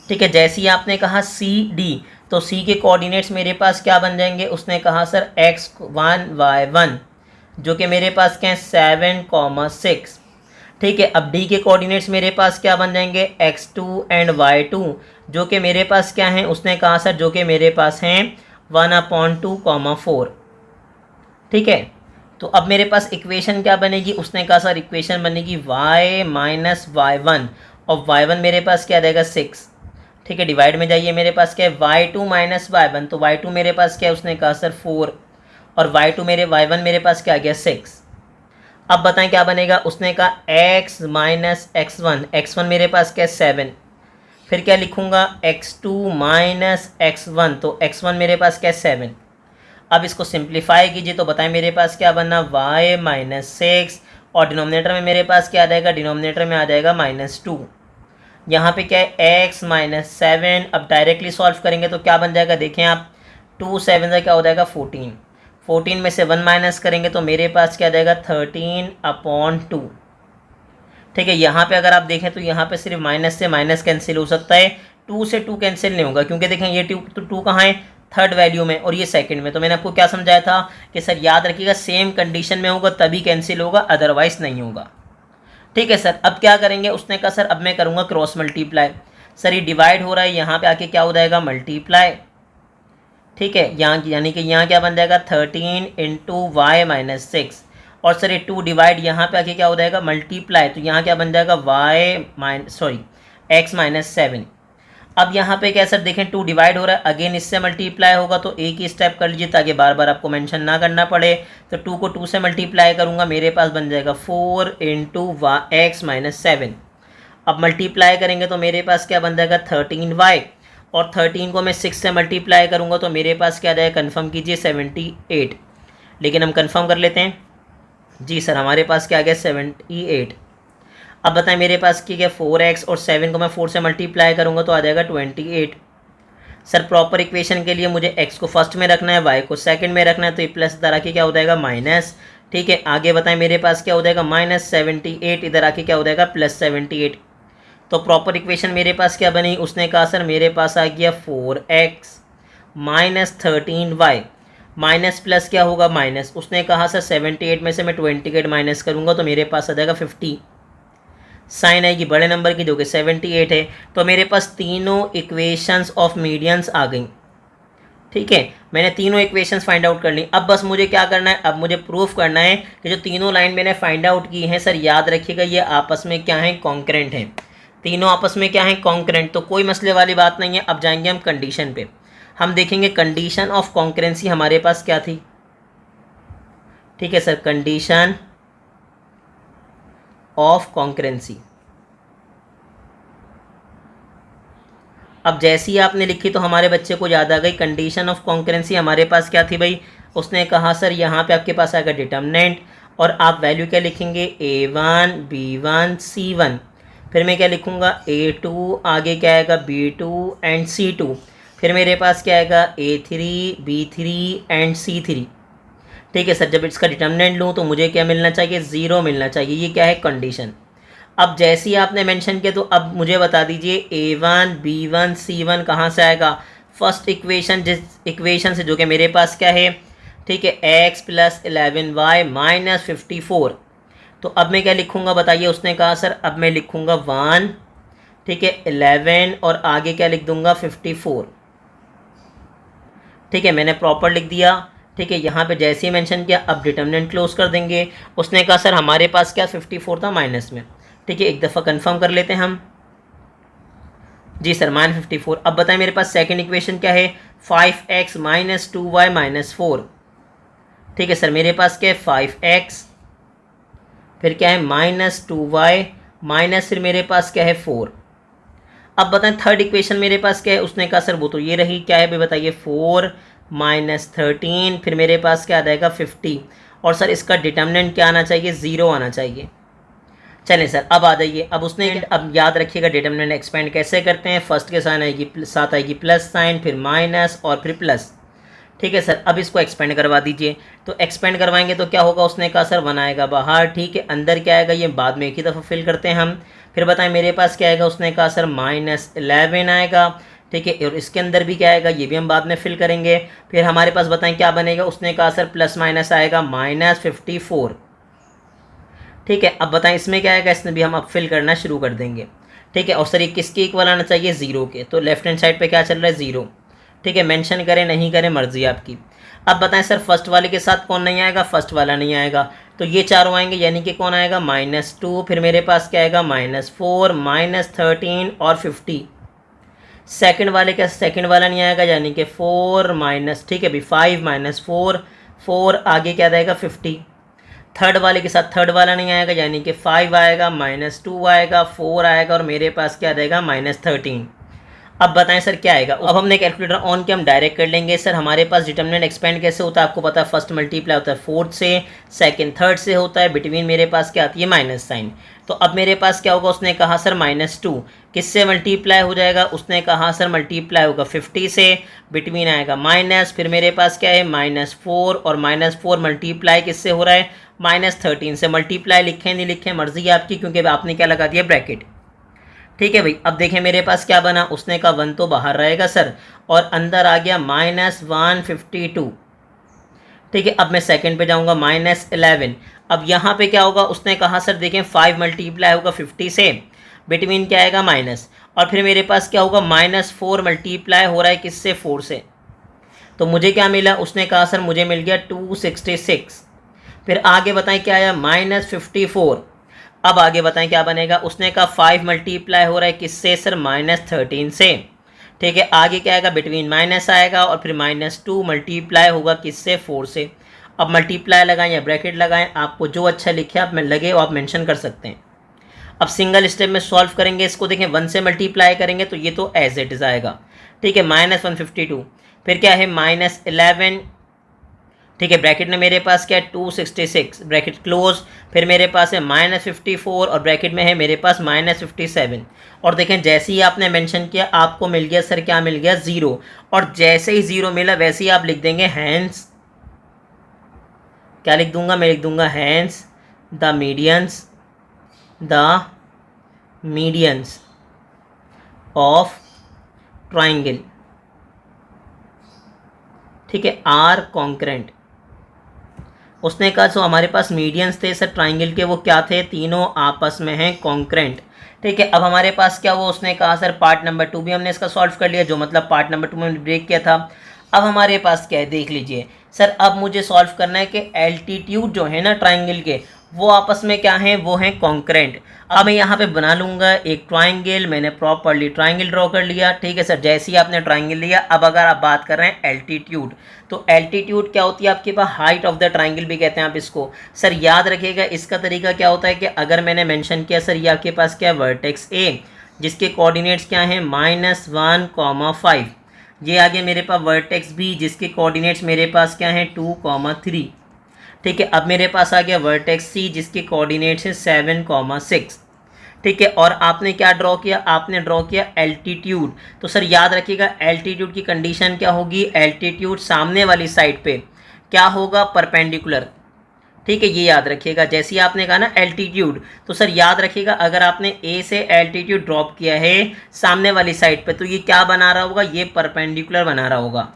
ठीक है। जैसे ही आपने कहा CD, तो C के कोऑर्डिनेट्स मेरे पास क्या बन जाएंगे, उसने कहा सर x1 y1, जो कि मेरे पास क्या है 7,6, ठीक है। अब D के कोऑर्डिनेट्स मेरे पास क्या बन जाएंगे x2 एंड y2, जो कि मेरे पास क्या हैं, उसने कहा सर जो कि मेरे पास हैं 1/2,4, ठीक है। तो अब मेरे पास इक्वेशन क्या बनेगी, उसने कहा सर इक्वेशन बनेगी y माइनस y1, और y1 मेरे पास क्या रहेगा 6, ठीक है। डिवाइड में जाइए, मेरे पास क्या है y2 माइनस y1, तो y2 मेरे पास क्या है, उसने कहा सर 4, और y1 मेरे पास क्या आ गया 6। अब बताएं क्या बनेगा, उसने कहा x माइनस x1 मेरे पास क्या है 7, फिर क्या लिखूँगा x2 माइनस x1, तो x1 मेरे पास क्या है 7। अब इसको सिंप्लीफाई कीजिए तो बताएं मेरे पास क्या बनना y माइनस 6, और डिनोमिनेटर में मेरे पास क्या आ जाएगा, डिनोमिनेटर में आ जाएगा -2, यहाँ पे क्या है x माइनस 7। अब डायरेक्टली सॉल्व करेंगे तो क्या बन जाएगा, देखें आप 2 7 का क्या हो जाएगा 14, 14 में से 1 माइनस करेंगे तो मेरे पास क्या आ जाएगा 13/2, ठीक है। यहाँ पे अगर आप देखें तो यहाँ पे सिर्फ माइनस से माइनस कैंसिल हो सकता है, 2 से 2 कैंसिल नहीं होगा, क्योंकि देखें ये 2 कहाँ है थर्ड वैल्यू में और ये सेकंड में। तो मैंने आपको क्या समझाया था कि सर याद रखिएगा सेम कंडीशन में होगा तभी कैंसिल होगा, अदरवाइज नहीं होगा, ठीक है सर। अब क्या करेंगे, उसने कहा सर अब मैं करूँगा क्रॉस मल्टीप्लाई। सर ये डिवाइड हो रहा है, यहाँ पे आके क्या हो जाएगा मल्टीप्लाई, ठीक है। यहाँ यानी कि यहाँ क्या बन जाएगा 13 इंटू वाई माइनस 6, और सर ये 2 डिवाइड यहाँ पे आके क्या हो जाएगा मल्टीप्लाई, तो यहाँ क्या बन जाएगा एक्स माइनस 7। अब यहाँ पे क्या सर देखें 2 डिवाइड हो रहा है, अगेन इससे मल्टीप्लाई होगा तो एक ही स्टेप कर लीजिए ताकि बार बार आपको मेंशन ना करना पड़े। तो 2 को 2 से मल्टीप्लाई करूँगा, मेरे पास बन जाएगा 4 इंटू x माइनस 7। अब मल्टीप्लाई करेंगे तो मेरे पास क्या बन जाएगा 13y, और 13 को मैं 6 से मल्टीप्लाई करूँगा तो मेरे पास क्या आ जाएगा, कन्फर्म कीजिए 78। लेकिन हम कन्फर्म कर लेते हैं। जी सर हमारे पास क्या आ गया 78। अब बताएं मेरे पास क्या 4x और 7 को मैं 4 से मल्टीप्लाई करूँगा तो आ जाएगा 28। सर प्रॉपर इक्वेशन के लिए मुझे x को फर्स्ट में रखना है, y को सेकंड में रखना है, तो ये प्लस इधर आके क्या हो जाएगा माइनस। ठीक है, आगे बताएं मेरे पास क्या हो जाएगा -78, इधर आके क्या हो जाएगा +78। तो प्रॉपर इक्वेशन मेरे पास क्या बनी, उसने कहा सर मेरे पास आ गया 4x minus 13y minus plus क्या होगा माइनस। उसने कहा सर 78 में से मैं 28 माइनस करूँगा तो मेरे पास आ जाएगा 50। साइन आएगी बड़े नंबर की जो कि 78 है। तो मेरे पास तीनों इक्वेशंस ऑफ मीडियंस आ गई। ठीक है, मैंने तीनों इक्वेशंस फाइंड आउट कर ली। अब बस मुझे क्या करना है, अब मुझे प्रूफ करना है कि जो तीनों लाइन मैंने फाइंड आउट की हैं सर याद रखिएगा ये आपस में क्या है कॉन्करेंट हैं। तीनों आपस में क्या है कॉन्करेंट, तो कोई मसले वाली बात नहीं है। अब जाएंगे हम कंडीशन पे, हम देखेंगे कंडीशन ऑफ कॉन्करेंसी हमारे पास क्या थी। ठीक है सर, कंडीशन ऑफ कॉन्करेंसी। अब जैसी आपने लिखी तो हमारे बच्चे को याद आ गई। कंडीशन ऑफ कॉन्करेंसी हमारे पास क्या थी भाई, उसने कहा सर यहाँ पे आपके पास आएगा डिटर्मिनेंट और आप वैल्यू क्या लिखेंगे A1 B1 C1, फिर मैं क्या लिखूँगा A2, आगे क्या आएगा B2 एंड C2, फिर मेरे पास क्या आएगा A3 B3 एंड C3। ठीक है सर, जब इसका डिटर्मिनेंट लूँ तो मुझे क्या मिलना चाहिए 0 मिलना चाहिए। ये क्या है कंडीशन। अब जैसे ही आपने मेंशन किया तो अब मुझे बता दीजिए A1 B1 C1 कहाँ से आएगा। फर्स्ट इक्वेशन, जिस इक्वेशन से जो कि मेरे पास क्या है, ठीक है x + 11y माइनस 54। तो अब मैं क्या लिखूँगा बताइए। उसने कहा सर अब मैं लिखूँगा 1, ठीक है 11 और आगे क्या लिख दूँगा 54। ठीक है, मैंने प्रॉपर लिख दिया। ठीक है, यहाँ पे जैसे ही मेंशन किया अब डिटर्मिनेंट क्लोज कर देंगे। उसने कहा सर हमारे पास क्या 54 था माइनस में। ठीक है, एक दफ़ा कंफर्म कर लेते हैं हम। जी सर -54। अब बताएं मेरे पास सेकंड इक्वेशन क्या है 5x - 2y - 4। ठीक है सर, मेरे पास क्या है 5x, फिर क्या है -2y माइनस, फिर मेरे पास क्या है 4। अब बताएं थर्ड इक्वेशन मेरे पास क्या है। उसने कहा सर वो तो ये रही, क्या है भी बताइए 4 - 13, फिर मेरे पास क्या आ जाएगा 50। और सर इसका डिटर्मिनेंट क्या आना चाहिए 0 आना चाहिए। चलें सर अब आ जाइए। अब उसने अब याद रखिएगा डिटर्मिनेंट एक्सपेंड कैसे करते हैं। फर्स्ट के साथ आएगी प्लस साइन, फिर माइनस और फिर प्लस। ठीक है सर, अब इसको एक्सपेंड करवा दीजिए। तो एक्सपेंड करवाएंगे तो क्या होगा, उसने कहा सर 1 आएगा बाहर। ठीक है, अंदर क्या आएगा ये बाद में एक ही दफ़ा फिल करते हैं हम। फिर बताएं मेरे पास क्या आएगा। उसने कहा सर -11 आएगा। ठीक है, और इसके अंदर भी क्या आएगा ये भी हम बाद में फिल करेंगे। फिर हमारे पास बताएं क्या बनेगा। उसने कहा सर प्लस माइनस आएगा -54। ठीक है, अब बताएं इसमें क्या आएगा, इसमें भी हम अब फिल करना शुरू कर देंगे। ठीक है, और सर ये किसके इक्वल आना चाहिए 0 के। तो लेफ्ट हैंड साइड पे क्या चल रहा है 0। ठीक है, मेंशन करें नहीं करें मर्जी आपकी। अब बताएं सर फर्स्ट वाले के साथ कौन नहीं आएगा, फर्स्ट वाला नहीं आएगा। तो ये चारों आएंगे, यानी कि कौन आएगा -2, फिर मेरे पास क्या आएगा -4 -13 और 50। सेकंड वाले का सेकंड वाला नहीं आएगा, यानी कि 4 माइनस, ठीक है भी 5 - 4, 4 आगे क्या आएगा 50। थर्ड वाले के साथ थर्ड वाला नहीं आएगा, यानी कि 5 आएगा -2 आएगा 4 आएगा और मेरे पास क्या आएगा -13। अब बताएं सर क्या आएगा। अब हमने कैलकुलेटर ऑन किया, हम डायरेक्ट कर लेंगे। सर हमारे पास डिटर्मिनेंट एक्सपेंड कैसे होता है आपको पता है, फर्स्ट मल्टीप्लाई होता है फोर्थ से, सेकंड थर्ड से होता है, बिटवीन मेरे पास क्या आती है माइनस साइन। तो अब मेरे पास क्या होगा, उसने कहा सर -2 किससे मल्टीप्लाई हो जाएगा। उसने कहा सर मल्टीप्लाई होगा 50 से, बिटवीन आएगा माइनस, फिर मेरे पास क्या है -4 और -4 मल्टीप्लाई किससे हो रहा है -13 से। मल्टीप्लाई लिखें नहीं लिखें मर्जी है आपकी, क्योंकि आपने क्या लगा दिया ब्रैकेट। ठीक है भाई, अब देखें मेरे पास क्या बना। उसने कहा 1 तो बाहर रहेगा सर, और अंदर आ गया -152। ठीक है, अब मैं सेकंड पे जाऊंगा -11। अब यहाँ पे क्या होगा, उसने कहा सर देखें 5 मल्टीप्लाई होगा 50 से, बिटवीन क्या आएगा माइनस, और फिर मेरे पास क्या होगा -4 मल्टीप्लाई हो रहा है किससे 4 से। तो मुझे क्या मिला, उसने कहा सर मुझे मिल गया 266। फिर आगे बताएं क्या आया -54। अब आगे बताएं क्या बनेगा। उसने कहा 5 मल्टीप्लाई हो रहा है किससे सर -13 से, ठीक है, आगे क्या आएगा, बिटवीन माइनस आएगा और फिर -2 मल्टीप्लाई होगा किससे, 4 से। अब मल्टीप्लाई लगाएं या ब्रैकेट लगाएं, आपको जो अच्छा लिखे आप लगे वो आप मेंशन कर सकते हैं। अब सिंगल स्टेप में सॉल्व करेंगे इसको, देखें 1 से मल्टीप्लाई करेंगे तो ये तो एज इट इज आएगा। ठीक है, -152, फिर क्या है -11, ठीक है, ब्रैकेट में मेरे पास क्या है 266, ब्रैकेट क्लोज, फिर मेरे पास है -54 और ब्रैकेट में है मेरे पास -57। और देखें जैसे ही आपने मेंशन किया आपको मिल गया सर, क्या मिल गया, 0। और जैसे ही 0 मिला वैसे ही आप लिख देंगे हैंस, क्या लिख दूंगा, मैं लिख दूंगा hence the medians of triangle, ठीक है, आर कॉन्करेंट। उसने कहा जो हमारे पास मीडियंस थे सर ट्राइंगल के, वो क्या थे, तीनों आपस में हैं कॉन्करेंट। ठीक है, अब हमारे पास क्या हुआ, उसने कहा सर पार्ट नंबर 2 भी हमने इसका सॉल्व कर लिया, जो मतलब पार्ट नंबर 2 में हमने ब्रेक किया था। अब हमारे पास क्या है, देख लीजिए सर, अब मुझे सॉल्व करना है कि एल्टीट्यूड जो है ना ट्राइंगल के, वो आपस में क्या हैं, वो हैं कॉन्करेंट। अब मैं यहाँ पे बना लूँगा एक ट्राइंगल, मैंने प्रॉपरली ट्राइंगल ड्रॉ कर लिया। ठीक है सर, जैसे ही आपने ट्राइंगल लिया, अब अगर आप बात कर रहे हैं एल्टीट्यूड, तो एल्टीट्यूड क्या होती है आपके पास, हाइट ऑफ द ट्राइंगल भी कहते हैं आप इसको। सर याद रखिएगा इसका तरीका क्या होता है कि अगर मैंने मेंशन किया सर ये आपके पास क्या है, वर्टेक्स ए, जिसके कोऑर्डिनेट्स क्या हैं, -1, 5, ये आगे मेरे पास वर्टेक्स बी, जिसके कोऑर्डिनेट्स मेरे पास क्या हैं, 2, 3। ठीक है, अब मेरे पास आ गया वर्टेक्स सी, जिसके कोऑर्डिनेट्स हैं 7, 6। ठीक है, और आपने क्या ड्रॉ किया, आपने ड्रॉ किया एल्टीट्यूड। तो सर याद रखिएगा एल्टीट्यूड की कंडीशन क्या होगी, एल्टीट्यूड सामने वाली साइड पे क्या होगा, परपेंडिकुलर। ठीक है, ये याद रखिएगा, जैसे ही आपने कहा ना एल्टीट्यूड, तो सर याद रखिएगा अगर आपने ए से एल्टीट्यूड ड्रॉप किया है सामने वाली साइड पे, तो ये क्या बना रहा होगा, ये परपेंडिकुलर बना रहा होगा।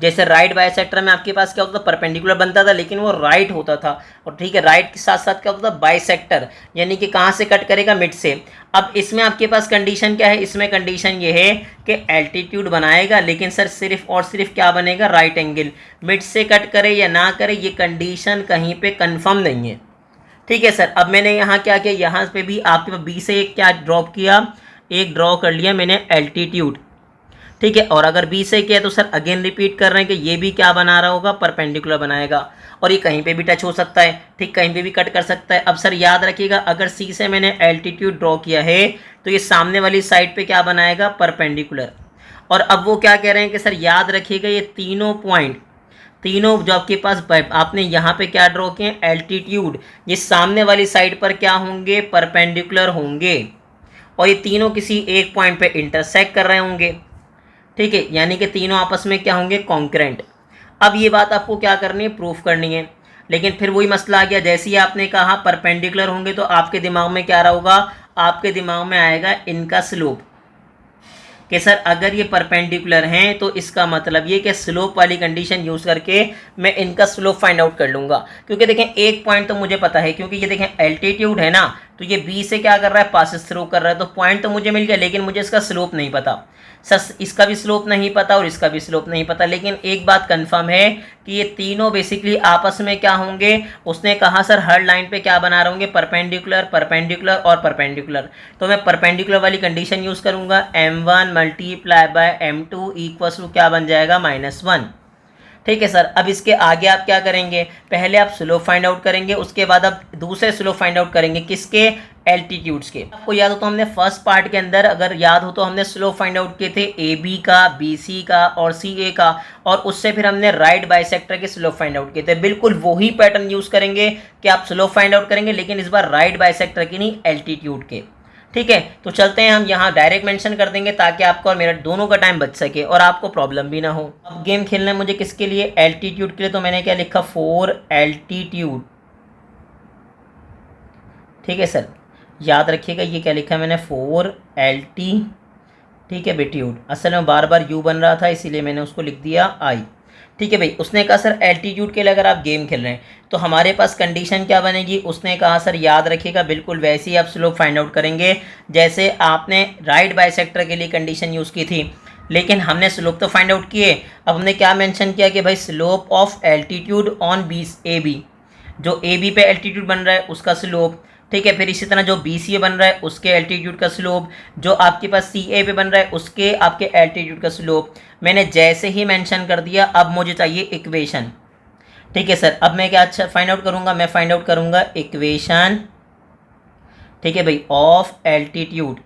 जैसे राइट बाइसेक्टर में आपके पास क्या होता था, परपेंडिकुलर बनता था लेकिन वो राइट होता था। और ठीक है, राइट के साथ साथ क्या होता था, बाइसेक्टर, यानी कि कहाँ से कट करेगा, मिड से। अब इसमें आपके पास कंडीशन क्या है, इसमें कंडीशन ये है कि एल्टीट्यूड बनाएगा लेकिन सर सिर्फ और सिर्फ क्या बनेगा, राइट एंगल। मिड से कट करे या ना करे ये कंडीशन कहीं पे कंफर्म नहीं है। ठीक है सर, अब मैंने यहाँ क्या किया, यहाँ पे भी आपके पास बी से क्या ड्रॉप किया, एक ड्रॉ कर लिया मैंने एल्टीट्यूड। ठीक है, और अगर बी से किया तो सर अगेन रिपीट कर रहे हैं कि ये भी क्या बना रहा होगा, परपेंडिकुलर बनाएगा। और ये कहीं पे भी टच हो सकता है, ठीक, कहीं पे भी कट कर सकता है। अब सर याद रखिएगा अगर सी से मैंने एल्टीट्यूड ड्रॉ किया है तो ये सामने वाली साइड पे क्या बनाएगा, परपेंडिकुलर। और अब वो क्या कह रहे हैं कि सर याद रखिएगा ये तीनों पॉइंट, तीनों जो आपके पास आपने यहाँ पे क्या ड्रॉ किए, एल्टीट्यूड, ये सामने वाली साइड पर क्या होंगे, परपेंडिकुलर होंगे। और ये तीनों किसी एक पॉइंट पे इंटरसेक्ट कर रहे होंगे। ठीक है, यानी कि तीनों आपस में क्या होंगे, कॉन्करेंट। अब ये बात आपको क्या करनी है, प्रूफ करनी है। लेकिन फिर वही मसला आ गया, जैसे ही आपने कहा परपेंडिकुलर होंगे तो आपके दिमाग में क्या रहा होगा, आपके दिमाग में आएगा इनका स्लोप, कि सर अगर ये परपेंडिकुलर हैं तो इसका मतलब ये कि स्लोप वाली कंडीशन यूज़ करके मैं इनका स्लोप फाइंड आउट कर लूँगा। क्योंकि देखें एक पॉइंट तो मुझे पता है, क्योंकि ये देखें एल्टीट्यूड है ना, तो ये बी से क्या कर रहा है, पासेस थ्रू कर रहा है, तो पॉइंट तो मुझे मिल गया लेकिन मुझे इसका स्लोप नहीं पता। सर इसका भी स्लोप नहीं पता और इसका भी स्लोप नहीं पता, लेकिन एक बात कंफर्म है कि ये तीनों बेसिकली आपस में क्या होंगे, उसने कहा सर हर लाइन पे क्या बना रहे होंगे, परपेंडिकुलर, परपेंडिकुलर और परपेंडिकुलर। तो मैं परपेंडिकुलर वाली कंडीशन यूज़ करूँगा, m1 multiply by m2 equals to क्या बन जाएगा, -1। ठीक है सर, अब इसके आगे आप क्या करेंगे, पहले आप स्लोप फाइंड आउट करेंगे, उसके बाद आप दूसरे स्लोप फाइंड आउट करेंगे, किसके, एल्टीट्यूड्स के। आपको याद हो तो हमने फर्स्ट पार्ट के अंदर, अगर याद हो तो हमने स्लोप फाइंड आउट किए थे ए बी का, बी सी का और सी ए का, और उससे फिर हमने राइट बाइसेक्टर के स्लोप फाइंड आउट किए थे। बिल्कुल वही पैटर्न यूज़ करेंगे कि आप स्लोप फाइंड आउट करेंगे, लेकिन इस बार राइट बाइसेक्टर की नहीं, एल्टीट्यूड के। ठीक है, तो चलते हैं हम यहाँ डायरेक्ट मेंशन कर देंगे ताकि आपको और मेरा दोनों का टाइम बच सके और आपको प्रॉब्लम भी ना हो। अब गेम खेलना है मुझे किसके लिए, एल्टीट्यूड के लिए, तो मैंने क्या लिखा, 4 एल्टीट्यूड। ठीक है सर, याद रखिएगा ये क्या लिखा है मैंने, 4 एल्टी, ठीक है बेट्यूड। असल में बार बार यू बन रहा था इसीलिए मैंने उसको लिख दिया आई। ठीक है भाई, उसने कहा सर एल्टीट्यूड के लिए अगर आप गेम खेल रहे हैं तो हमारे पास कंडीशन क्या बनेगी, उसने कहा सर याद रखिएगा बिल्कुल वैसे ही आप स्लोप फाइंड आउट करेंगे जैसे आपने राइट बाइसेक्टर के लिए कंडीशन यूज़ की थी, लेकिन हमने स्लोप तो फाइंड आउट किए। अब हमने क्या मेंशन किया कि भाई slope of altitude on B A B, जो ए बी पे एल्टीट्यूड बन रहा है उसका स्लोप, ठीक है। फिर इसी तरह जो बी सी ए बन रहा है उसके एल्टीट्यूड का स्लोप, जो आपके पास सी ए पे बन रहा है उसके आपके एल्टीट्यूड का स्लोप मैंने जैसे ही मेंशन कर दिया। अब मुझे चाहिए इक्वेशन। ठीक है सर, अब मैं क्या अच्छा फाइंड आउट करूंगा, मैं फाइंड आउट करूंगा इक्वेशन, ठीक है भाई, ऑफ एल्टीट्यूड।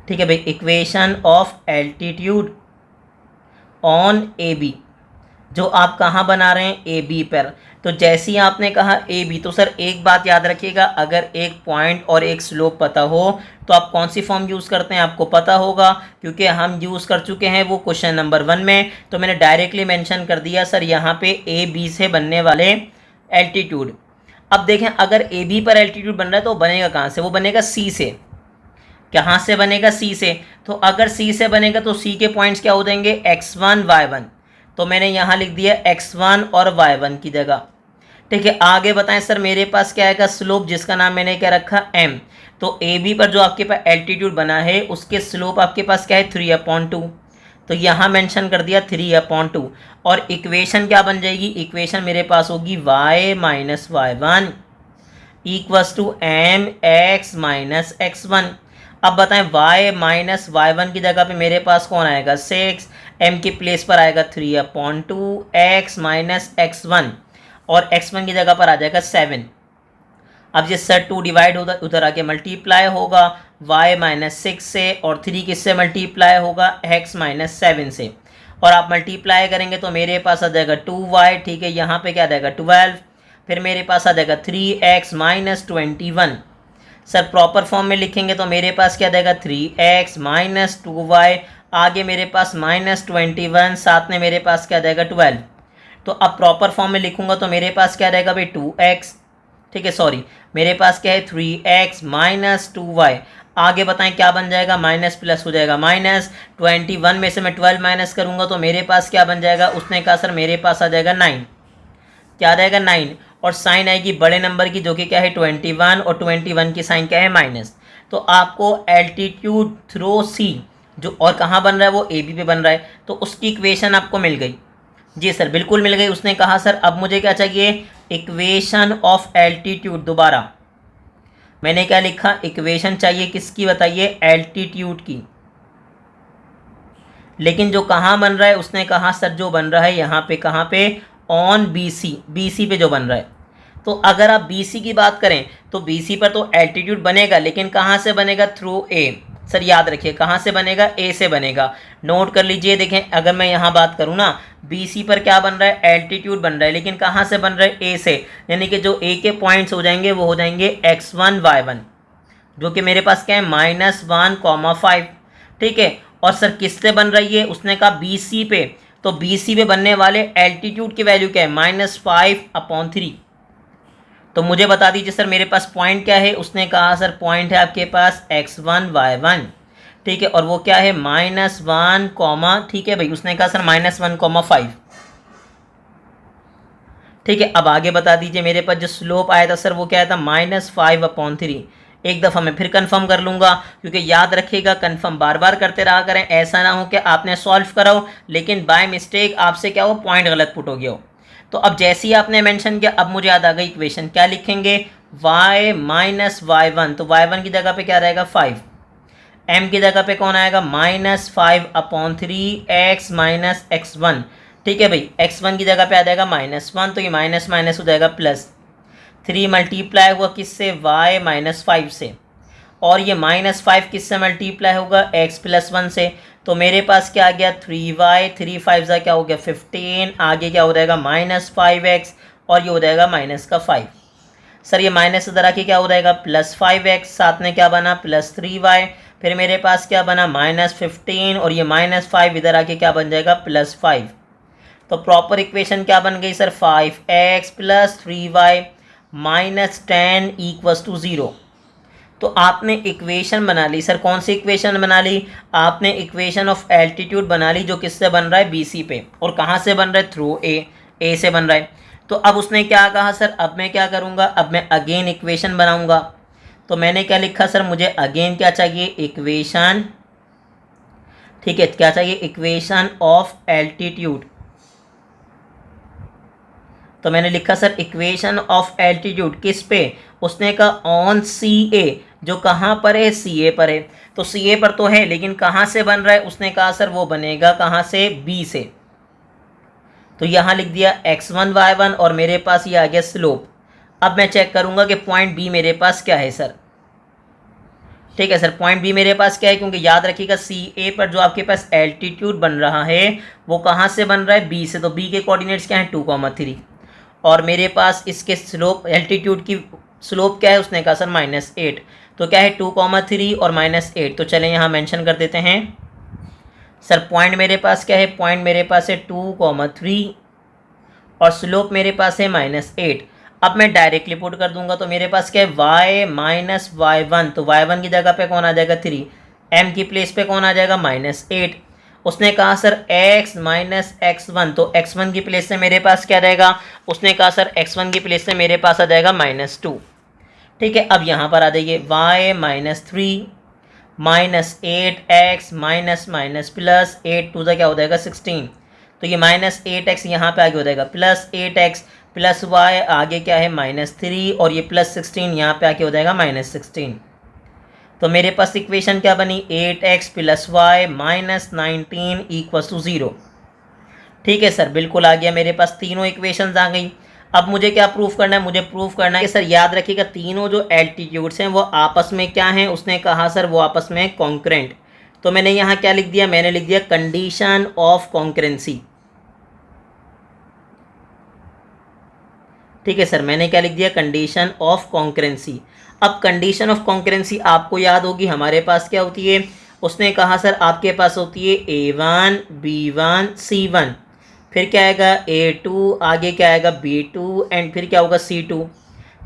ठीक है भाई, equation of altitude on A B, जो आप कहाँ बना रहे हैं, ए बी पर। तो जैसे ही आपने कहा ए बी, तो सर एक बात याद रखिएगा, अगर एक पॉइंट और एक स्लोप पता हो तो आप कौन सी फॉर्म यूज़ करते हैं आपको पता होगा, क्योंकि हम यूज़ कर चुके हैं वो क्वेश्चन नंबर 1 में। तो मैंने डायरेक्टली मेंशन कर दिया सर यहाँ पे ए बी से बनने वाले एल्टीट्यूड। अब देखें, अगर ए बी पर एल्टीट्यूड बन रहा है तो बनेगा कहाँ से, वो बनेगा सी से। कहाँ से बनेगा, सी से। तो अगर सी से बनेगा तो सी के पॉइंट्स क्या हो जाएंगे, x1 y1। तो मैंने यहाँ लिख दिया x1 और y1 की जगह। ठीक है, आगे बताएं सर मेरे पास क्या आएगा, स्लोप, जिसका नाम मैंने क्या रखा, m। तो ए बी पर जो आपके पास एल्टीट्यूड बना है उसके स्लोप आपके पास क्या है, 3/2। तो यहाँ मेंशन कर दिया 3/2। और इक्वेशन क्या बन जाएगी, इक्वेशन मेरे पास होगी y minus y1 equals to m x minus x1। अब बताएं y माइनस y1 की जगह पे मेरे पास कौन आएगा, 6, m की प्लेस पर आएगा 3/2 x माइनस x1, और x1 की जगह पर आ जाएगा 7। अब ये सर 2 डिवाइड उधर आके मल्टीप्लाई होगा y माइनस 6 से, और 3 किससे मल्टीप्लाई होगा, x माइनस 7 से। और आप मल्टीप्लाई करेंगे तो मेरे पास आ जाएगा 2y। ठीक है, यहाँ पे क्या आ जाएगा 12। फिर मेरे पास आ जाएगा 3x minus 21। Sir proper form में लिखेंगे तो मेरे पास क्या देगा, 3x माइनस 2y, आगे मेरे पास माइनस 21, साथ में मेरे पास क्या देगा 12। तो अब प्रॉपर फॉर्म में लिखूंगा तो मेरे पास क्या रहेगा भाई 2x। ठीक है, सॉरी, मेरे पास क्या है 3x माइनस 2y। आगे बताएं क्या बन जाएगा, माइनस प्लस हो जाएगा माइनस, 21 में से मैं 12 माइनस करूंगा तो मेरे पास क्या बन जाएगा, उसने कहा सर मेरे पास आ जाएगा 9। क्या आ जाएगा 9, और साइन आएगी बड़े नंबर की जो कि क्या है 21, और 21 की साइन क्या है माइनस। तो आपको एल्टीट्यूड थ्रो सी जो और कहाँ बन रहा है वो ए बी पे बन रहा है, तो उसकी इक्वेशन आपको मिल गई। जी सर बिल्कुल मिल गई। उसने कहा सर अब मुझे क्या चाहिए, इक्वेशन ऑफ एल्टीट्यूड। दोबारा मैंने क्या लिखा, इक्वेशन चाहिए किसकी बताइए, एल्टीट्यूड की। लेकिन जो कहाँ बन रहा है, उसने कहा सर जो बन रहा है यहाँ पे, कहाँ पे, ऑन बी सी पे जो बन रहा है। तो अगर आप बी सी की बात करें तो बी सी पर तो एल्टीट्यूड बनेगा, लेकिन कहाँ से बनेगा, थ्रू ए। सर याद रखिए कहाँ से बनेगा, ए से बनेगा। नोट कर लीजिए, देखें अगर मैं यहाँ बात करूँ ना, बी सी पर क्या बन रहा है, एल्टीट्यूड बन रहा है, लेकिन कहाँ से बन रहा है, ए से। यानी कि जो ए के पॉइंट्स हो जाएंगे वो हो जाएंगे x1 y1, जो कि मेरे पास क्या है -1,5। ठीक है, और सर किससे बन रही है, उसने कहा बी सी पे। तो बी सी पे बनने वाले एल्टीट्यूड की वैल्यू क्या है, -5/3। तो मुझे बता दीजिए सर मेरे पास पॉइंट क्या है। उसने कहा सर पॉइंट है आपके पास x1 y1। ठीक है, और वो क्या है -1, ठीक है भाई, उसने कहा सर -1,5। ठीक है, अब आगे बता दीजिए मेरे पास जो स्लोप आया था सर वो क्या आया था, -5/3। एक दफ़ा मैं फिर कंफर्म कर लूँगा, क्योंकि याद रखिएगा कंफर्म बार बार करते रहा करें, ऐसा ना हो कि आपने सॉल्व करा हो लेकिन बाय मिस्टेक आपसे क्या हो, पॉइंट गलत पुट हो गया हो। तो अब जैसे ही आपने मेंशन किया, अब मुझे याद आ गई इक्वेशन। क्या लिखेंगे, y माइनस y1। तो y1 की जगह पे क्या रहेगा 5, m की जगह पे कौन आएगा -5/3 x माइनस x1। ठीक है भाई, x1 की जगह पे आ जाएगा -1, तो ये माइनस माइनस हो जाएगा प्लस। 3 मल्टीप्लाई हुआ किससे, y माइनस 5 से, और ये -5 किससे मल्टीप्लाई होगा, x प्लस 1 से। तो मेरे पास क्या आ गया 3y, 3 5 जा क्या हो गया 15, आगे क्या हो जाएगा -5x, और ये हो जाएगा माइनस का 5। सर ये माइनस इधर आके क्या हो जाएगा +5x, साथ में क्या बना +3y। फिर मेरे पास क्या बना -15, और ये -5 इधर आके क्या बन जाएगा +5। तो प्रॉपर इक्वेशन क्या बन गई सर, 5x + 3y -10 = 0। तो आपने इक्वेशन बना ली। सर कौन सी इक्वेशन बना ली, आपने इक्वेशन ऑफ एल्टीट्यूड बना ली, जो किससे बन रहा है, बी सी पे, और कहाँ से बन रहा है, थ्रू ए से बन रहा है। तो अब उसने क्या कहा सर, अब मैं क्या करूँगा, अब मैं अगेन इक्वेशन बनाऊँगा। तो मैंने क्या लिखा सर, मुझे अगेन क्या चाहिए, इक्वेशन। ठीक है, क्या चाहिए, इक्वेशन ऑफ एल्टीट्यूड तो मैंने लिखा सर इक्वेशन ऑफ एल्टीट्यूड किस पे, उसने कहा ऑन सी ए, जो कहाँ पर है, सी ए पर है। तो सी ए पर तो है लेकिन कहाँ से बन रहा है, उसने कहा सर वो बनेगा कहाँ से, बी से। तो यहाँ लिख दिया x1 y1 और मेरे पास ये आ गया स्लोप। अब मैं चेक करूँगा कि पॉइंट बी मेरे पास क्या है सर। ठीक है सर, पॉइंट बी मेरे पास क्या है, क्योंकि याद रखिएगा सी ए पर जो आपके पास एल्टीट्यूड बन रहा है वो कहाँ से बन रहा है, बी से। तो बी के कोऑर्डिनेट्स क्या हैं, 2,3 और मेरे पास इसके स्लोप, एल्टीट्यूड की स्लोप क्या है, उसने कहा सर -8। तो क्या है 2,3 और -8। तो चलें यहाँ मेंशन कर देते हैं सर। पॉइंट मेरे पास क्या है, पॉइंट मेरे पास है 2,3 और स्लोप मेरे पास है -8। अब मैं डायरेक्टली पुट कर दूंगा तो मेरे पास क्या है, y माइनस y1। तो y1 की जगह पे कौन आ जाएगा, 3। m की प्लेस पे कौन आ जाएगा, -8। उसने कहा सर x माइनस x1, तो x1 की प्लेस से मेरे पास क्या रहेगा, उसने कहा सर x1 की प्लेस से मेरे पास आ जाएगा -2। ठीक है, अब यहाँ पर आ जाइए y minus 3 minus 8x minus minus plus 8 to the क्या हो जाएगा 16। तो ये -8x यहाँ पे आगे हो जाएगा +8x प्लस y आगे क्या है -3 और ये +16 यहाँ पे आके हो जाएगा -16। तो मेरे पास इक्वेशन क्या बनी, 8x plus y minus 19 equals to 0। ठीक है सर, बिल्कुल आ गया मेरे पास, तीनों इक्वेशंस आ गई। अब मुझे क्या प्रूफ करना है, मुझे प्रूफ करना है कि सर याद रखिएगा तीनों जो एल्टीट्यूड्स हैं वो आपस में क्या हैं, उसने कहा सर वो आपस में कॉन्करेंट। तो मैंने यहाँ क्या लिख दिया, मैंने लिख दिया कंडीशन ऑफ कॉन्करेंसी। ठीक है सर, मैंने क्या लिख दिया, कंडीशन ऑफ कॉन्करेंसी। अब कंडीशन ऑफ कॉन्करेंसी आपको याद होगी हमारे पास क्या होती है, उसने कहा सर आपके पास होती है A1 B1 C1, फिर क्या आएगा A2, आगे क्या आएगा B2 एंड फिर क्या होगा C2,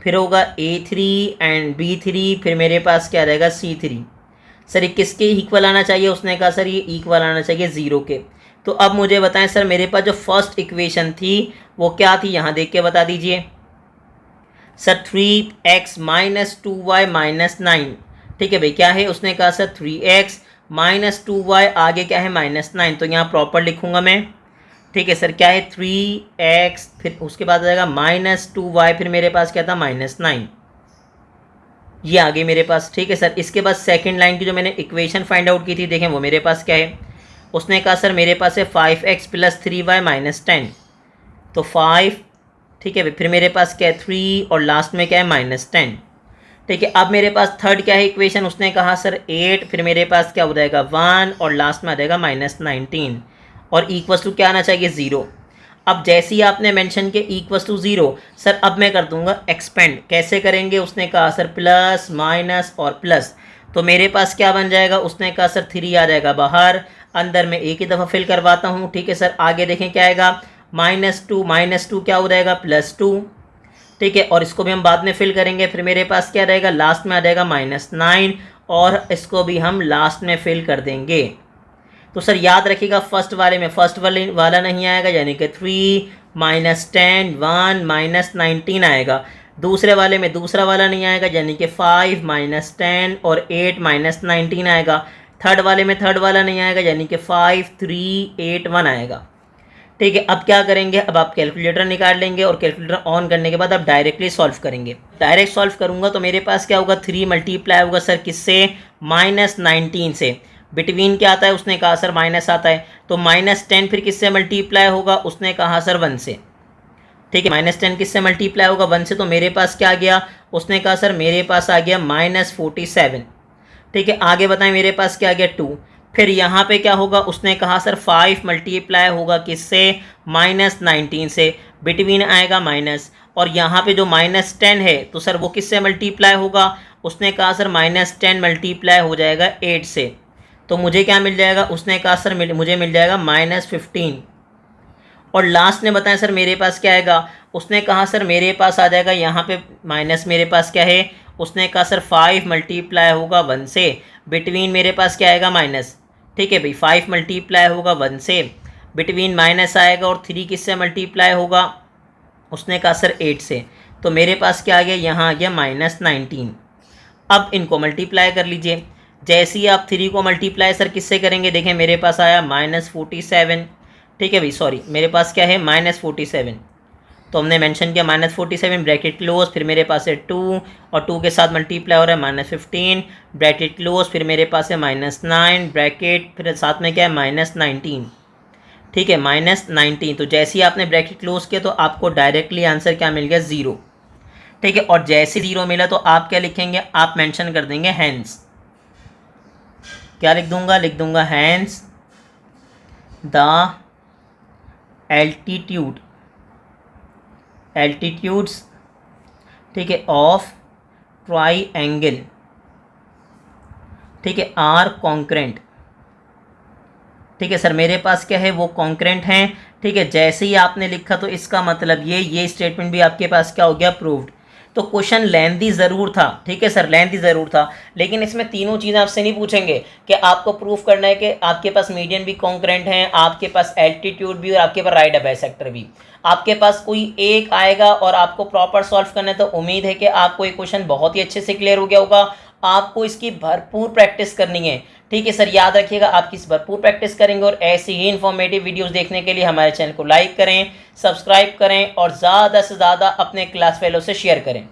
फिर होगा A3 एंड B3, फिर मेरे पास क्या रहेगा C3। सर ये किसके इक्वल आना चाहिए, उसने कहा सर ये इक्वल आना चाहिए 0 के। तो अब मुझे बताएं सर, मेरे पास जो फर्स्ट इक्वेशन थी वो क्या थी, यहाँ देख के बता दीजिए sir. 3x minus 2y minus 9। ठीक है भाई, क्या है, उसने कहा सर 3x माइनस 2y आगे क्या है -9। तो यहाँ प्रॉपर लिखूंगा मैं। ठीक है सर, क्या है 3x फिर उसके बाद आ जाएगा -2y, फिर मेरे पास क्या था -9, ये आगे मेरे पास। ठीक है सर, इसके बाद सेकंड लाइन की जो मैंने इक्वेशन फाइंड आउट की थी, देखें वो मेरे पास क्या है, उसने कहा सर मेरे पास है 5x प्लस 3y माइनस 10। तो 5, ठीक है, फिर मेरे पास क्या है 3 और लास्ट में क्या है -10। ठीक है, अब मेरे पास थर्ड क्या है इक्वेशन, उसने कहा सर 8, फिर मेरे पास क्या हो जाएगा 1 और लास्ट में आ जाएगा -19 और इक्वल्स टू क्या आना चाहिए 0। अब जैसे ही आपने मेंशन किया इक्वल्स टू 0, सर अब मैं कर दूंगा एक्सपेंड। कैसे करेंगे, उसने कहा सर प्लस माइनस और प्लस। तो मेरे पास क्या बन जाएगा, उसने कहा सर 3 आ जाएगा बाहर, अंदर में एक ही दफ़ा फिल करवाता हूँ। ठीक है सर, आगे देखें क्या आएगा, -2 क्या हो जाएगा +2। ठीक है, और इसको भी हम बाद में फिल करेंगे। फिर मेरे पास क्या रहेगा, लास्ट में आ जाएगा -9 और इसको भी हम लास्ट में फिल कर देंगे। तो सर याद रखिएगा फर्स्ट वाले में फर्स्ट वाला नहीं आएगा, यानी कि 3 -10 1 -19 आएगा। दूसरे वाले में दूसरा वाला नहीं आएगा, यानी कि 5 -10 और 8 -19 आएगा। थर्ड वाले में थर्ड वाला नहीं आएगा, यानी कि 5 3 8 1 आएगा। ठीक है, अब क्या करेंगे, अब आप कैलकुलेटर निकाल लेंगे और कैलकुलेटर ऑन करने के बाद आप डायरेक्टली सॉल्व करेंगे। डायरेक्ट सॉल्व करूंगा तो मेरे पास क्या होगा, 3 मल्टीप्लाई होगा सर किससे, -19 से। बिटवीन क्या आता है, उसने कहा सर माइनस आता है। तो -10 फिर किससे मल्टीप्लाई होगा, उसने कहा सर 1 से। ठीक है, -10 किससे मल्टीप्लाई होगा, 1 से। तो मेरे पास क्या आ गया, उसने कहा सर मेरे पास आ गया -47। ठीक है, आगे बताएं मेरे पास क्या आ गया 2। फिर यहाँ पे क्या होगा, उसने कहा सर 5 मल्टीप्लाई होगा किससे, -19 से। बिटवीन आएगा माइनस, और यहाँ पे जो -10 है तो सर वो किससे मल्टीप्लाई होगा, उसने कहा सर -10 मल्टीप्लाई हो जाएगा 8 से। तो मुझे क्या मिल जाएगा, उसने कहा सर मुझे मिल जाएगा -15। और लास्ट ने बताया सर मेरे पास क्या आएगा, उसने कहा सर मेरे पास आ जाएगा यहाँ पे माइनस, मेरे पास क्या है, उसने कहा सर 5 मल्टीप्लाई होगा 1 से। बिटवीन मेरे पास क्या आएगा माइनस। ठीक है भाई, 5 मल्टीप्लाई होगा 1 से, बिटवीन माइनस आएगा और 3 किससे मल्टीप्लाई होगा, उसने कहा सर 8 से। तो मेरे पास क्या आ गया, यहाँ आ गया -19। अब इनको मल्टीप्लाई कर लीजिए। जैसे ही आप 3 को मल्टीप्लाई सर किससे करेंगे, देखें मेरे पास आया -47। ठीक है भाई, सॉरी मेरे पास क्या है -47। तो हमने मेंशन किया -47 ब्रैकेट क्लोज, फिर मेरे पास है 2 और 2 के साथ मल्टीप्लाई हो रहा है -15 ब्रैकेट क्लोज, फिर मेरे पास है -9 ब्रैकेट, फिर साथ में क्या है -19, ठीक है -19। तो जैसे ही आपने ब्रैकेट क्लोज किया तो आपको डायरेक्टली आंसर क्या मिल गया 0, ठीक है। और जैसे 0 मिला तो आप क्या लिखेंगे, आप मेंशन कर देंगे हैंस, क्या लिख दूंगा हैंस द एल्टीट्यूड्स, ठीक है, ऑफ ट्राइएंगल, ठीक है, आर कॉन्करेंट, ठीक है सर। मेरे पास क्या है, वो कॉन्करेंट हैं, ठीक है। जैसे ही आपने लिखा तो इसका मतलब ये स्टेटमेंट भी आपके पास क्या हो गया, प्रूव्ड। तो क्वेश्चन लेंथी ज़रूर था, ठीक है सर, लेंथी ज़रूर था, लेकिन इसमें तीनों चीज़ें आपसे नहीं पूछेंगे कि आपको प्रूफ करना है कि आपके पास मीडियन भी कॉन्करेंट हैं, आपके पास एल्टीट्यूड भी और आपके पास राइट बाइसेक्टर भी। आपके पास कोई एक आएगा और आपको प्रॉपर सॉल्व करना है, तो उम्मीद है कि आपको ये क्वेश्चन बहुत ही अच्छे से क्लियर हो गया होगा। आपको इसकी भरपूर प्रैक्टिस करनी है, ठीक है सर। याद रखिएगा, आप किस भरपूर प्रैक्टिस करेंगे और ऐसी ही इन्फॉर्मेटिव वीडियोस देखने के लिए हमारे चैनल को लाइक करें, सब्सक्राइब करें और ज़्यादा से ज़्यादा अपने क्लास फेलो से शेयर करें।